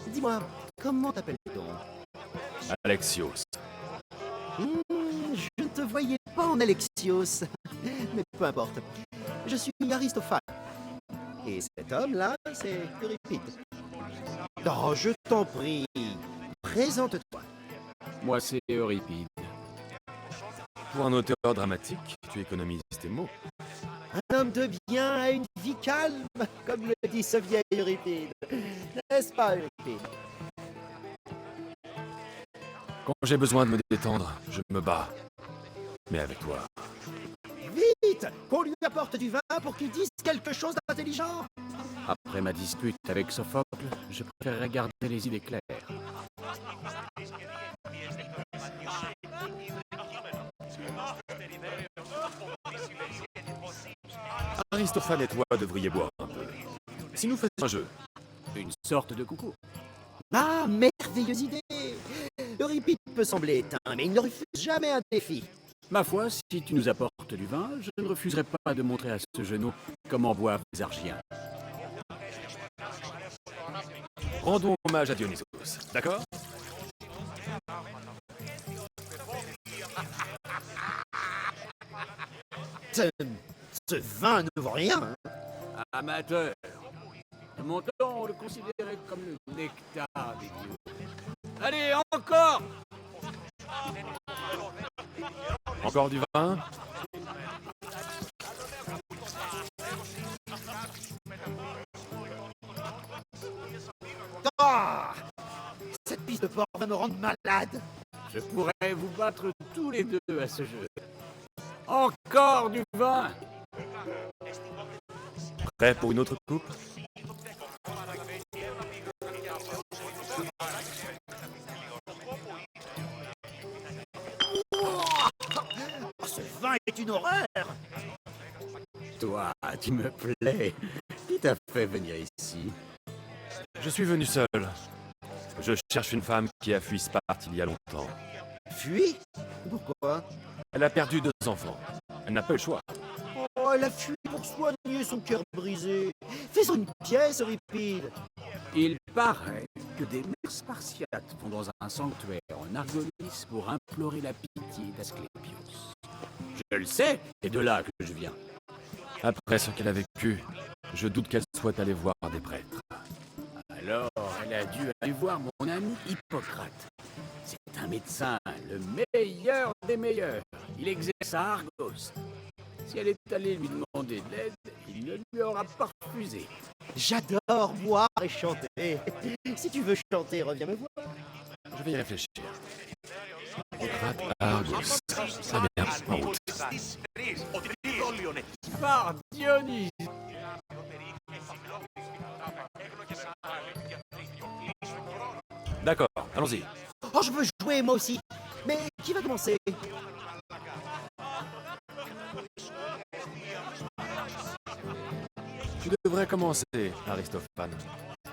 [SPEAKER 13] Dis-moi, comment t'appelles-t-on?
[SPEAKER 2] Alexios.
[SPEAKER 13] Je ne te voyais pas en Alexios. Mais peu importe. Je suis Aristophane. Et cet homme-là, c'est Euripide. Oh, je t'en prie. Présente-toi.
[SPEAKER 8] Moi, c'est Euripide.
[SPEAKER 2] Pour un auteur dramatique, tu économises tes mots.
[SPEAKER 13] Un homme de bien a une vie calme, comme le dit ce vieil Euripide. N'est-ce pas, Euripide?
[SPEAKER 2] Quand j'ai besoin de me détendre, je me bats. Mais avec toi.
[SPEAKER 13] Vite! Qu'on lui apporte du vin pour qu'il dise quelque chose d'intelligent.
[SPEAKER 11] Après ma dispute avec Sophocle, je préférerais garder les idées claires.
[SPEAKER 2] Aristophane et toi devriez boire un peu. Si nous faisions un jeu.
[SPEAKER 11] Une sorte de concours.
[SPEAKER 13] Ah, merveilleuse idée! Euripide peut sembler éteint, mais il ne refuse jamais un défi.
[SPEAKER 11] Ma foi, si tu nous apportes du vin, je ne refuserai pas de montrer à ce genou comment boivent les Argiens.
[SPEAKER 2] Rendons hommage à Dionysos, d'accord?
[SPEAKER 13] Ce vin ne vaut rien.
[SPEAKER 11] Amateur. De mon temps, on le considérait comme le nectar des dieux. Allez, encore!
[SPEAKER 2] Encore du vin?
[SPEAKER 13] Ah! Cette piste de porc va me rendre malade.
[SPEAKER 11] Je pourrais vous battre tous les deux à ce jeu. Encore du vin!
[SPEAKER 2] Prêt pour une autre coupe?
[SPEAKER 13] Oh, ce vin est une horreur!
[SPEAKER 11] Toi, tu me plais. Qui t'a fait venir ici?
[SPEAKER 2] Je suis venu seul. Je cherche une femme qui a fui Sparte il y a longtemps.
[SPEAKER 13] Fui? Pourquoi?
[SPEAKER 2] Elle a perdu 2 enfants. Elle n'a pas eu le choix.
[SPEAKER 13] Oh, elle a fui pour soigner son cœur brisé. Fais-en une pièce, Euripide.
[SPEAKER 11] Il paraît que des mères spartiates vont dans un sanctuaire en Argolis pour implorer la pitié d'Asclépios. Je le sais, c'est de là que je viens.
[SPEAKER 2] Après ce qu'elle a vécu, je doute qu'elle soit allée voir des prêtres.
[SPEAKER 11] Alors, elle a dû aller voir mon ami Hippocrate. C'est un médecin, le meilleur des meilleurs. Il exerce à Argos. Si elle est allée lui demander de l'aide, il ne lui aura pas refusé.
[SPEAKER 13] J'adore boire et chanter. Si tu veux chanter, reviens me voir.
[SPEAKER 2] Je vais y réfléchir. Hippocrate à Argos. Ça vient en route.
[SPEAKER 11] Par Dionys!
[SPEAKER 2] D'accord, allons-y.
[SPEAKER 13] Oh, je veux jouer moi aussi. Mais qui va commencer?
[SPEAKER 2] Tu devrais commencer, Aristophane.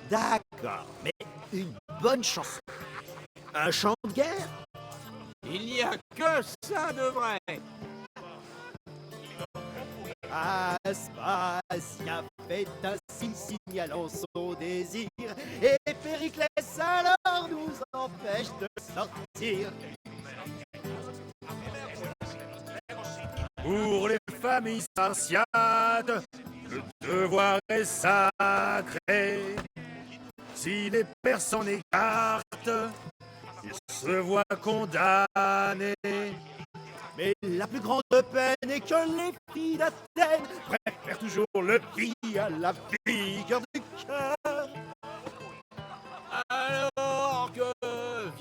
[SPEAKER 13] D'accord, mais une bonne chanson. Un chant de guerre?
[SPEAKER 11] Il n'y a que ça de vrai!
[SPEAKER 13] Aspasia fait ainsi, signalant son désir, et Périclès alors nous empêche de sortir.
[SPEAKER 10] Pour les familles spartiates, le devoir est sacré. Si les pères s'en écartent, ils se voient condamnés.
[SPEAKER 13] Mais la plus grande peine est que les filles d'Athènes préfèrent toujours le vie à la vigueur du cœur.
[SPEAKER 11] Alors que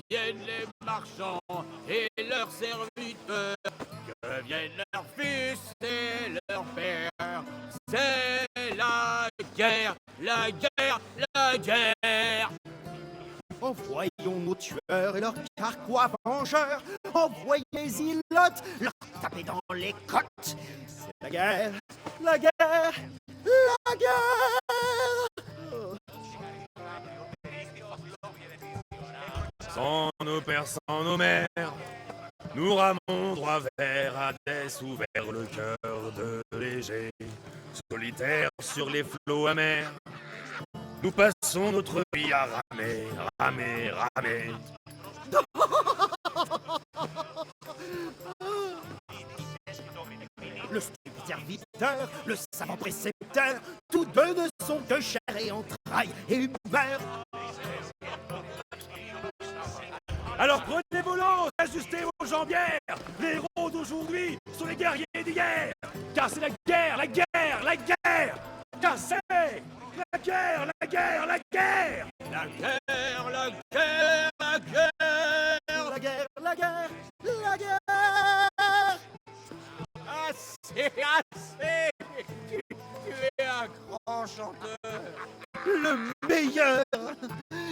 [SPEAKER 11] viennent les marchands et leurs serviteurs, que viennent leurs fils et leurs pères, c'est la guerre, la guerre, la guerre.
[SPEAKER 13] Envoyons nos tueurs et leurs carquois vengeurs, envoyez Ilotes, leur taper dans les côtes. C'est la guerre, la guerre, la guerre. Oh.
[SPEAKER 10] Sans nos pères, sans nos mères, nous ramons droit vers Hadès ou vers le cœur de léger, solitaire sur les flots amers. Nous passons notre vie à ramer, ramer, ramer.
[SPEAKER 13] Le stupide serviteur, le savant précepteur, tous deux ne sont que chair et entrailles et humeur.
[SPEAKER 10] Alors prenez vos lances, ajustez vos jambières. Les héros d'aujourd'hui sont les guerriers d'hier. Car c'est la guerre, la guerre, la guerre. Car c'est la guerre, la guerre, la guerre.
[SPEAKER 11] La guerre, la guerre, la guerre.
[SPEAKER 13] La guerre, la guerre, la guerre.
[SPEAKER 11] Assez, assez. Tu es un grand chanteur.
[SPEAKER 13] Le meilleur.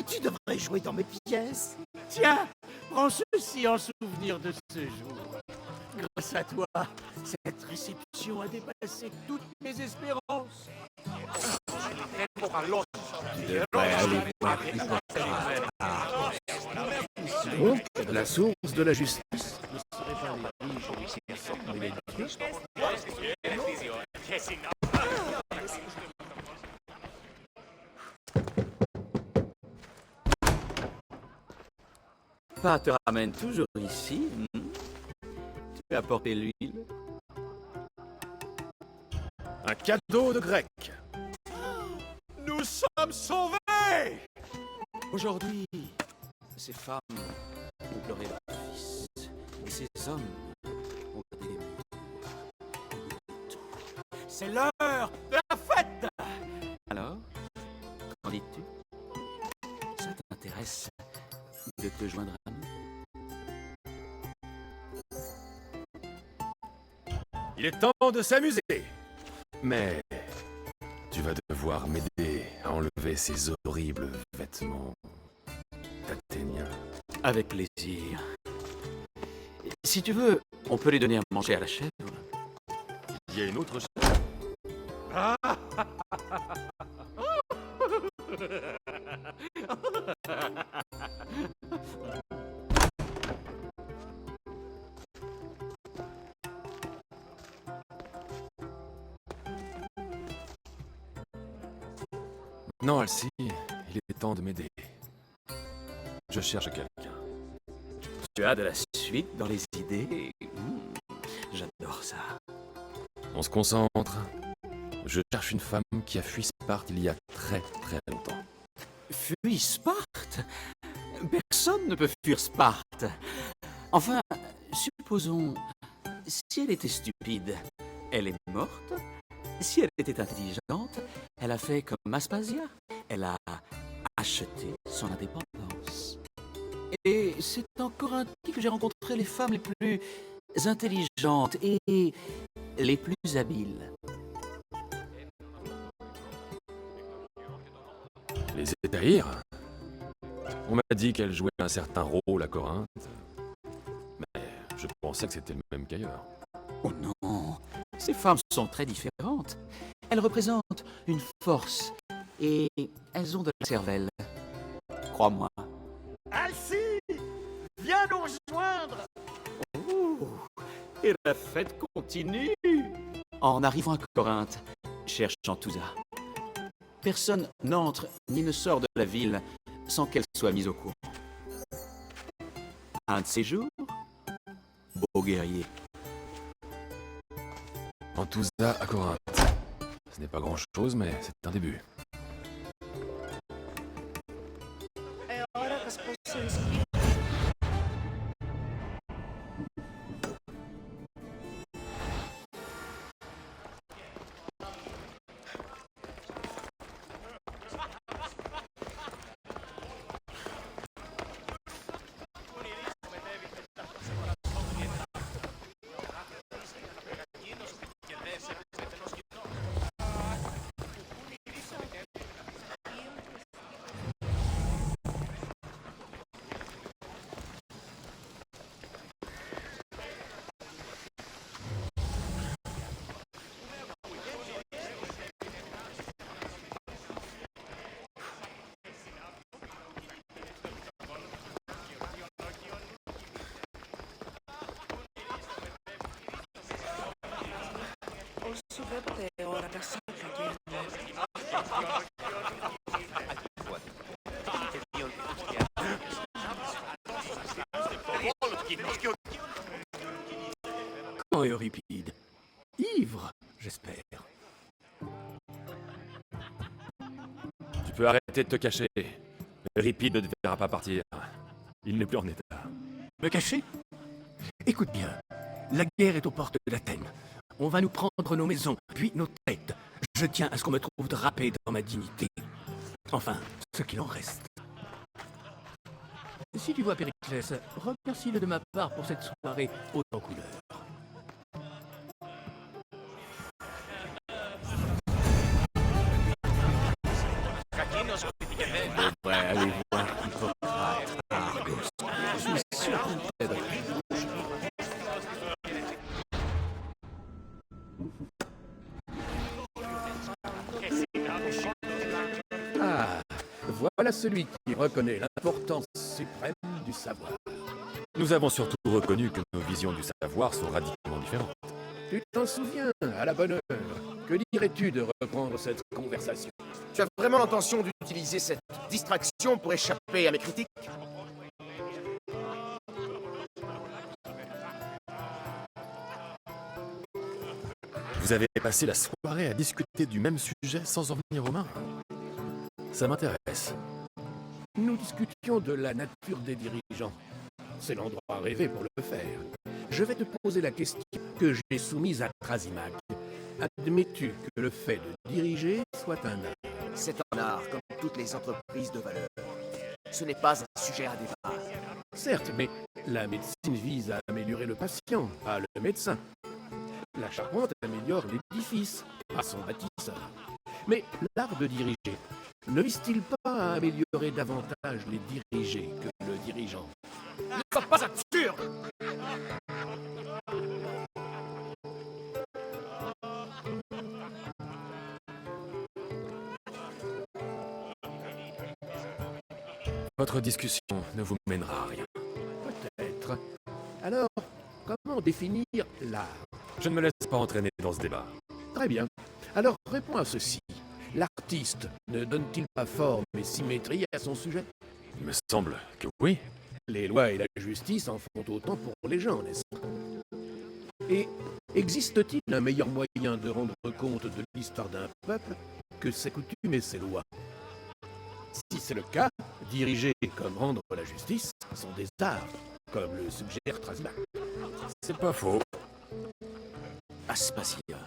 [SPEAKER 13] Tu devrais jouer dans mes pièces.
[SPEAKER 11] Tiens, prends ceci en souvenir de ce jour. Grâce à toi, cette réception a dépassé toutes mes espérances.
[SPEAKER 1] Tu devrais aller voir
[SPEAKER 8] Donc, la source de la justice.
[SPEAKER 11] Pas te ramène toujours ici. Tu as apporté l'huile.
[SPEAKER 10] Un cadeau de grec.
[SPEAKER 11] Nous sommes sauvés! Aujourd'hui, ces femmes ont pleuré leur fils, et ces hommes ont gardé les buts. C'est l'heure de la fête! Alors, qu'en dis-tu? Ça t'intéresse de te joindre à nous?
[SPEAKER 2] est temps de s'amuser. Mais tu vas devoir m'aider à enlever ces horribles vêtements d'Athéniens.
[SPEAKER 11] Avec plaisir. Si tu veux, on peut les donner à manger à la chèvre.
[SPEAKER 2] Il y a une autre chose. Non, Alcy, il est temps de m'aider. Je cherche quelqu'un.
[SPEAKER 11] Tu as de la suite dans les idées. J'adore ça.
[SPEAKER 2] On se concentre. Je cherche une femme qui a fui Sparte il y a très longtemps.
[SPEAKER 11] Fuis Sparte? Personne ne peut fuir Sparte. Enfin, supposons, si elle était stupide, elle est morte. Si elle était intelligente, elle a fait comme Aspasia. Elle a acheté son indépendance. Et c'est en Corinthie que j'ai rencontré les femmes les plus intelligentes et les plus habiles.
[SPEAKER 2] Les Étaïres? On m'a dit qu'elle jouait un certain rôle à Corinthe. Mais je pensais que c'était le même qu'ailleurs.
[SPEAKER 11] Oh non, ces femmes sont très différentes. Elles représentent une force et elles ont de la cervelle. Crois-moi.
[SPEAKER 13] Alcy, viens nous rejoindre.
[SPEAKER 11] Oh, et la fête continue. En arrivant à Corinthe, cherche Antousa. Personne n'entre ni ne sort de la ville sans qu'elle soit mise au courant. Un de ces jours, beau guerrier.
[SPEAKER 2] Antousa à Corinthe. Ce n'est pas grand-chose, mais c'est un début.
[SPEAKER 8] Quand Euripide? Ivre, j'espère.
[SPEAKER 2] Tu peux arrêter de te cacher. Euripide ne te verra pas partir. Il n'est plus en état.
[SPEAKER 8] Me cacher? Écoute bien, la guerre est aux portes d'Athènes. On va nous prendre nos maisons, puis nos têtes. Je tiens à ce qu'on me trouve drapé dans ma dignité. Enfin, ce qu'il en reste. Si tu vois Périclès, remercie-le de ma part pour cette soirée haute en couleurs. Je devrais aller voir Hippocrate à Argos. Je suis sûr qu'il t'aiderait. Ah, voilà celui qui reconnaît l'importance suprême du savoir.
[SPEAKER 2] Nous avons surtout reconnu que nos visions du savoir sont radicalement différentes.
[SPEAKER 8] Tu t'en souviens, à la bonne heure. Que dirais-tu de reprendre cette conversation?
[SPEAKER 13] Tu as vraiment l'intention d'utiliser cette distraction pour échapper à mes critiques?
[SPEAKER 2] Vous avez passé la soirée à discuter du même sujet sans en venir aux mains. Ça m'intéresse.
[SPEAKER 8] Nous discutions de la nature des dirigeants. C'est l'endroit rêvé pour le faire. Je vais te poser la question que j'ai soumise à Thrasymach. Admets-tu que le fait de diriger soit un art?
[SPEAKER 13] C'est un art comme toutes les entreprises de valeur. Ce n'est pas un sujet à débat.
[SPEAKER 8] Certes, mais la médecine vise à améliorer le patient, pas le médecin. La charpente améliore l'édifice à son bâtisseur. Mais l'art de diriger ne vise-t-il pas à améliorer davantage les dirigés que le dirigeant?
[SPEAKER 4] Ne sois pas absurde!
[SPEAKER 2] Votre discussion ne vous mènera à rien.
[SPEAKER 8] Peut-être. Alors, comment définir l'art?
[SPEAKER 2] Je ne me laisse pas entraîner dans ce débat.
[SPEAKER 8] Très bien. Alors, réponds à ceci. L'artiste ne donne-t-il pas forme et symétrie à son sujet?
[SPEAKER 2] Il me semble que oui.
[SPEAKER 8] Les lois et la justice en font autant pour les gens, n'est-ce pas? Et existe-t-il un meilleur moyen de rendre compte de l'histoire d'un peuple que ses coutumes et ses lois? Si c'est le cas, diriger comme rendre la justice sont des arts, comme le suggère Trasmac.
[SPEAKER 2] C'est pas faux.
[SPEAKER 8] Aspasia.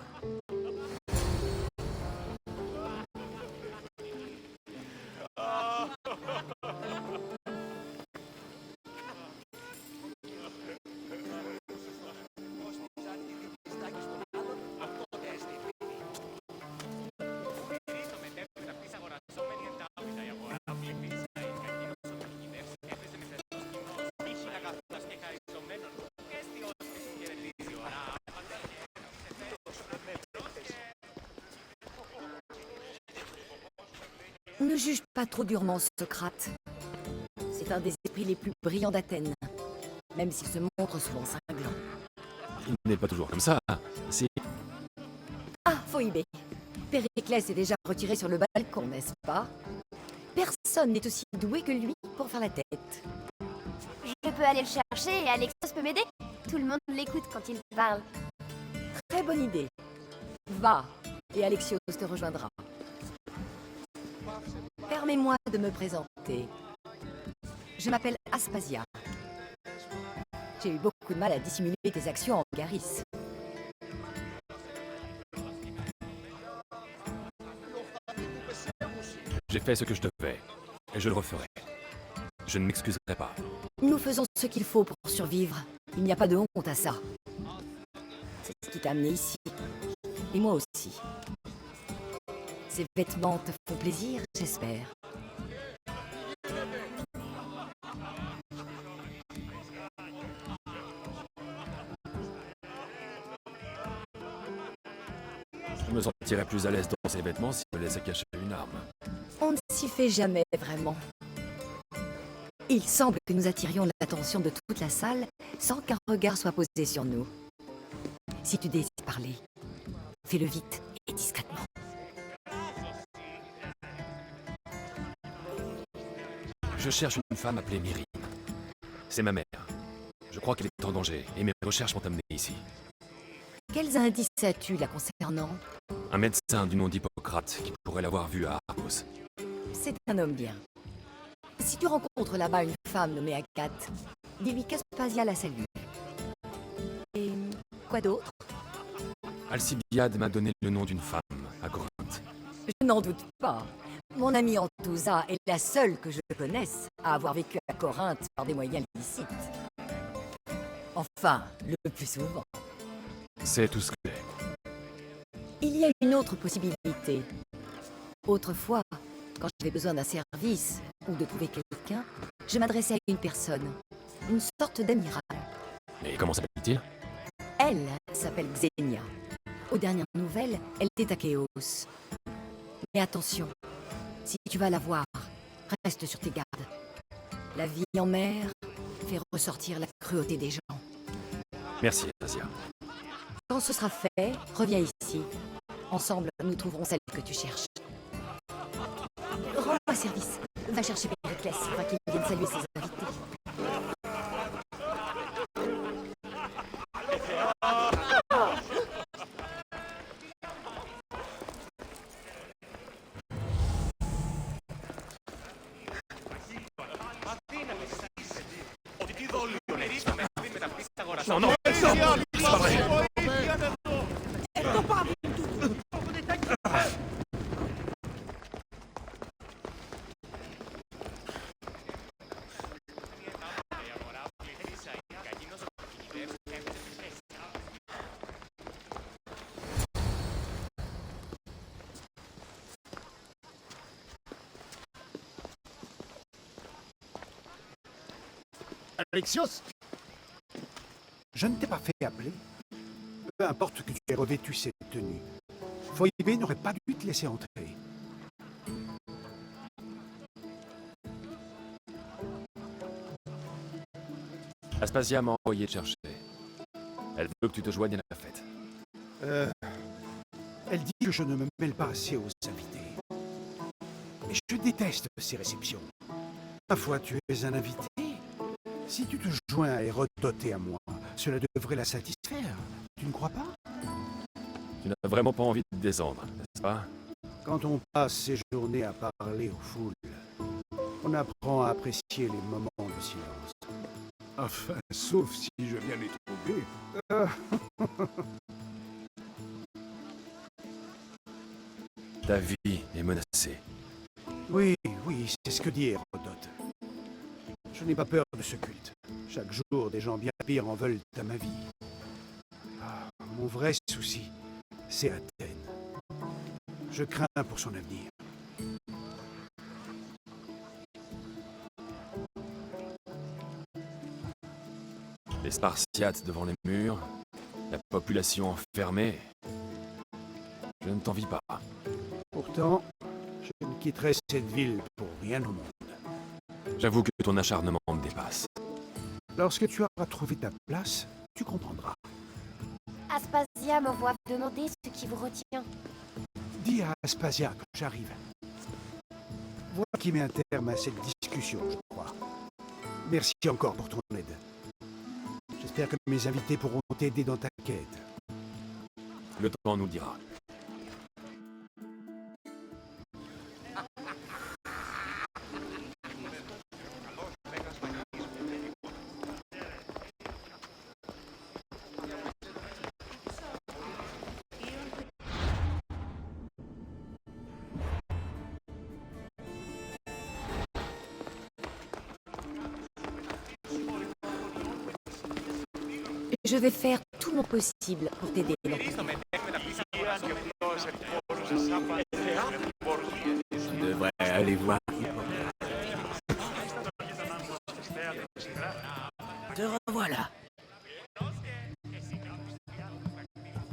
[SPEAKER 12] Ne juge pas trop durement Socrate. C'est un des esprits les plus brillants d'Athènes, même s'il se montre souvent cinglant.
[SPEAKER 2] Il n'est pas toujours comme ça. Si.
[SPEAKER 12] Ah, Phoebé. Périclès est déjà retiré sur le balcon, n'est-ce pas? Personne n'est aussi doué que lui pour faire la tête.
[SPEAKER 9] Je peux aller le chercher et Alexios peut m'aider? Tout le monde l'écoute quand il parle.
[SPEAKER 12] Très bonne idée. Va, et Alexios te rejoindra. Permets-moi de me présenter. Je m'appelle Aspasia. J'ai eu beaucoup de mal à dissimuler tes actions en Garis.
[SPEAKER 2] J'ai fait ce que je devais, et je le referai. Je ne m'excuserai pas.
[SPEAKER 12] Nous faisons ce qu'il faut pour survivre. Il n'y a pas de honte à ça. C'est ce qui t'a amené ici. Et moi aussi. Ces vêtements te font plaisir, j'espère.
[SPEAKER 2] Je me sentirais plus à l'aise dans ces vêtements si je me laissais cacher une arme.
[SPEAKER 12] On ne s'y fait jamais vraiment. Il semble que nous attirions l'attention de toute la salle sans qu'un regard soit posé sur nous. Si tu désires parler, fais-le vite et discrètement.
[SPEAKER 2] Je cherche une femme appelée Myrine. C'est ma mère. Je crois qu'elle est en danger et mes recherches m'ont amené ici.
[SPEAKER 12] Quels indices as-tu la concernant?
[SPEAKER 2] Un médecin du nom d'Hippocrate qui pourrait l'avoir vue à Argos.
[SPEAKER 12] C'est un homme bien. Si tu rencontres là-bas une femme nommée Agathe, dis-lui qu'Aspasia la salue. Et quoi d'autre?
[SPEAKER 2] Alcibiade m'a donné le nom d'une femme à Corinthe.
[SPEAKER 12] Je n'en doute pas. Mon amie Antousa est la seule que je connaisse à avoir vécu à Corinthe par des moyens illicites. Enfin, le plus souvent.
[SPEAKER 2] C'est tout ce que j'ai.
[SPEAKER 12] Il y a une autre possibilité. Autrefois, quand j'avais besoin d'un service ou de trouver quelqu'un, je m'adressais à une personne, une sorte d'amiral.
[SPEAKER 2] Et comment s'appelle-t-il?
[SPEAKER 12] Elle s'appelle Xenia. Aux dernières nouvelles, elle était à Chaos. Mais attention, si tu vas la voir, reste sur tes gardes. La vie en mer fait ressortir la cruauté des gens.
[SPEAKER 2] Merci, Asia.
[SPEAKER 12] Quand ce sera fait, reviens ici. Ensemble, nous trouverons celle que tu cherches. Rends-moi service. Va chercher Périclès afin qu'il vienne saluer ses invités.
[SPEAKER 2] Non, non, non, c'est pas vrai.
[SPEAKER 10] Alexios? Je ne t'ai pas fait appeler. Peu importe que tu aies revêtu cette tenue. Phoebe n'aurait pas dû te laisser entrer.
[SPEAKER 2] Aspasia m'a envoyé te chercher. Elle veut que tu te joignes à la fête.
[SPEAKER 10] Elle dit que je ne me mêle pas assez aux invités. Mais je déteste ces réceptions. Ma foi, tu es un invité. Si tu te joins à Hérodote et à moi, cela devrait la satisfaire. Tu ne crois pas?
[SPEAKER 2] Tu n'as vraiment pas envie de descendre, n'est-ce pas?
[SPEAKER 10] Quand on passe ses journées à parler aux foules, on apprend à apprécier les moments de silence.
[SPEAKER 1] Enfin, sauf si je viens les trouver.
[SPEAKER 2] Ta vie est menacée.
[SPEAKER 10] Oui, oui, c'est ce que dit Hérodote. Je n'ai pas peur de ce culte. Chaque jour, des gens bien pires en veulent à ma vie. Mon vrai souci, c'est Athènes. Je crains pour son avenir.
[SPEAKER 2] Les Spartiates devant les murs, la population enfermée. Je ne t'envie pas.
[SPEAKER 10] Pourtant, je ne quitterai cette ville pour rien au monde.
[SPEAKER 2] J'avoue que ton acharnement me dépasse.
[SPEAKER 10] Lorsque tu auras trouvé ta place, tu comprendras.
[SPEAKER 9] Aspasia me voit demander ce qui vous retient.
[SPEAKER 10] Dis à Aspasia que j'arrive. Voilà qui met un terme à cette discussion, je crois. Merci encore pour ton aide. J'espère que mes invités pourront t'aider dans ta quête.
[SPEAKER 2] Le temps nous le dira.
[SPEAKER 12] Je vais faire tout mon possible pour t'aider.
[SPEAKER 8] Tu devrais aller voir.
[SPEAKER 3] Te revoilà.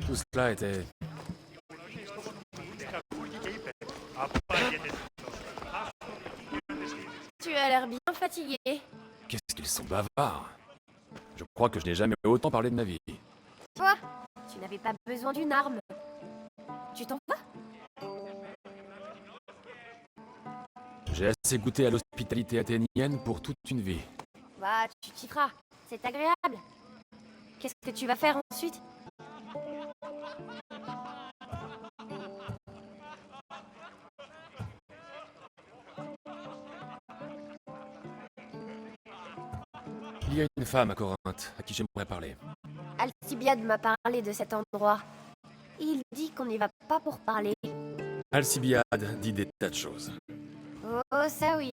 [SPEAKER 2] Tout cela était...
[SPEAKER 9] Tu as l'air bien fatigué.
[SPEAKER 2] Qu'est-ce qu'ils sont bavards. Je crois que je n'ai jamais autant parlé de ma vie.
[SPEAKER 9] Toi, tu n'avais pas besoin d'une arme. Tu t'en vas?
[SPEAKER 2] J'ai assez goûté à l'hospitalité athénienne pour toute une vie.
[SPEAKER 9] Bah, tu t'y feras. C'est agréable. Qu'est-ce que tu vas faire ensuite?
[SPEAKER 2] Il y a une femme à Corinthe à qui j'aimerais parler.
[SPEAKER 9] Alcibiade m'a parlé de cet endroit. Il dit qu'on n'y va pas pour parler.
[SPEAKER 2] Alcibiade dit des tas de choses.
[SPEAKER 9] Oh, ça oui.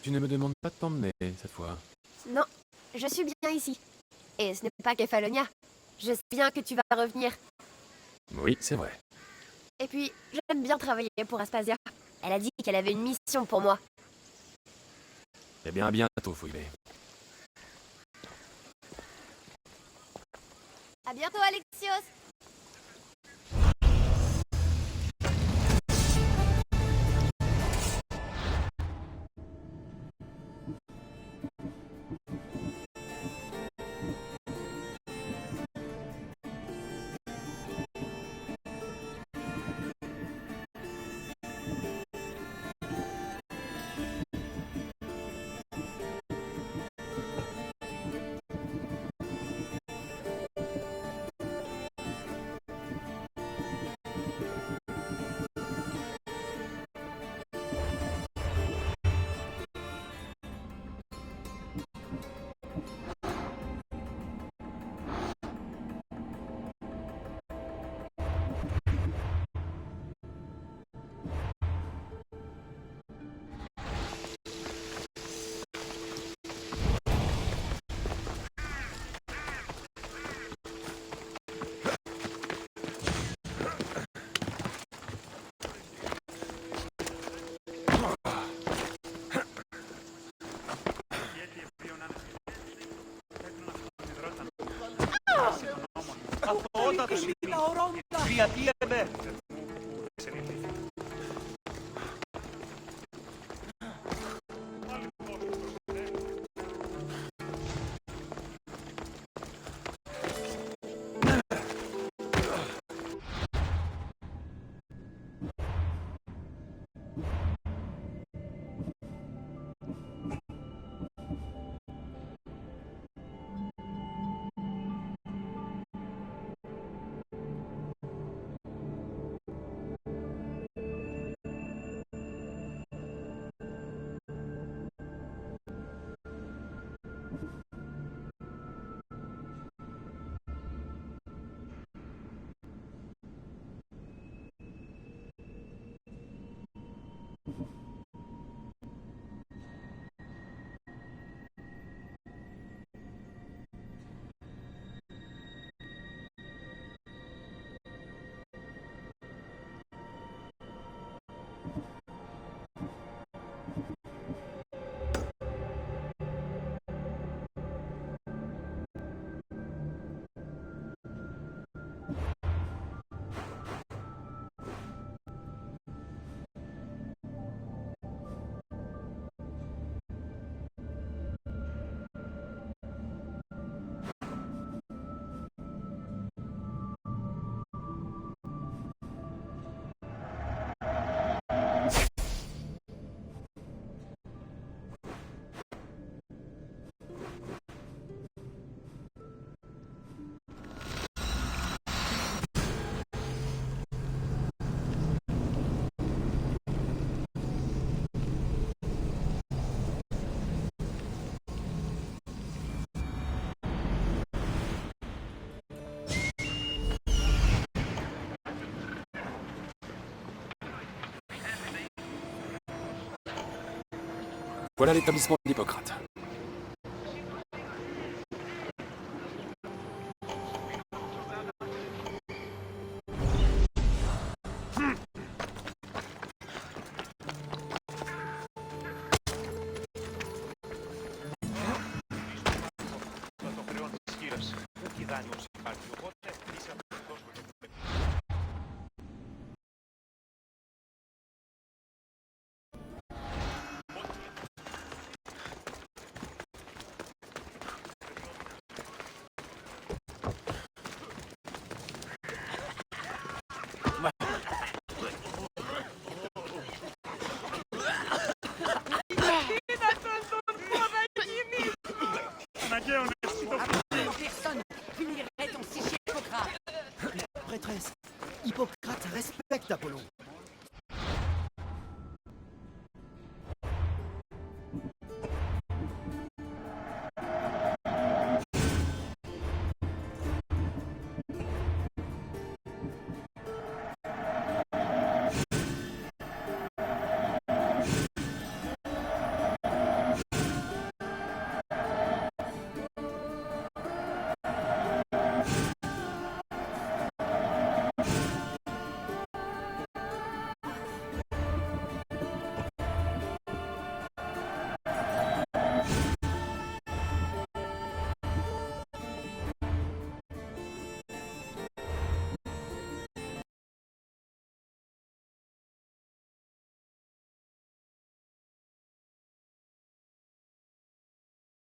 [SPEAKER 2] Tu ne me demandes pas de t'emmener cette fois.
[SPEAKER 9] Non, je suis bien ici. Et ce n'est pas Kefalonia. Je sais bien que tu vas revenir.
[SPEAKER 2] Oui, c'est vrai.
[SPEAKER 9] Et puis, j'aime bien travailler pour Aspasia. Elle a dit qu'elle avait une mission pour moi.
[SPEAKER 2] Eh bien, à bientôt, Phoebe.
[SPEAKER 9] À bientôt, Alexios.
[SPEAKER 2] Voilà l'établissement d'Hippocrate.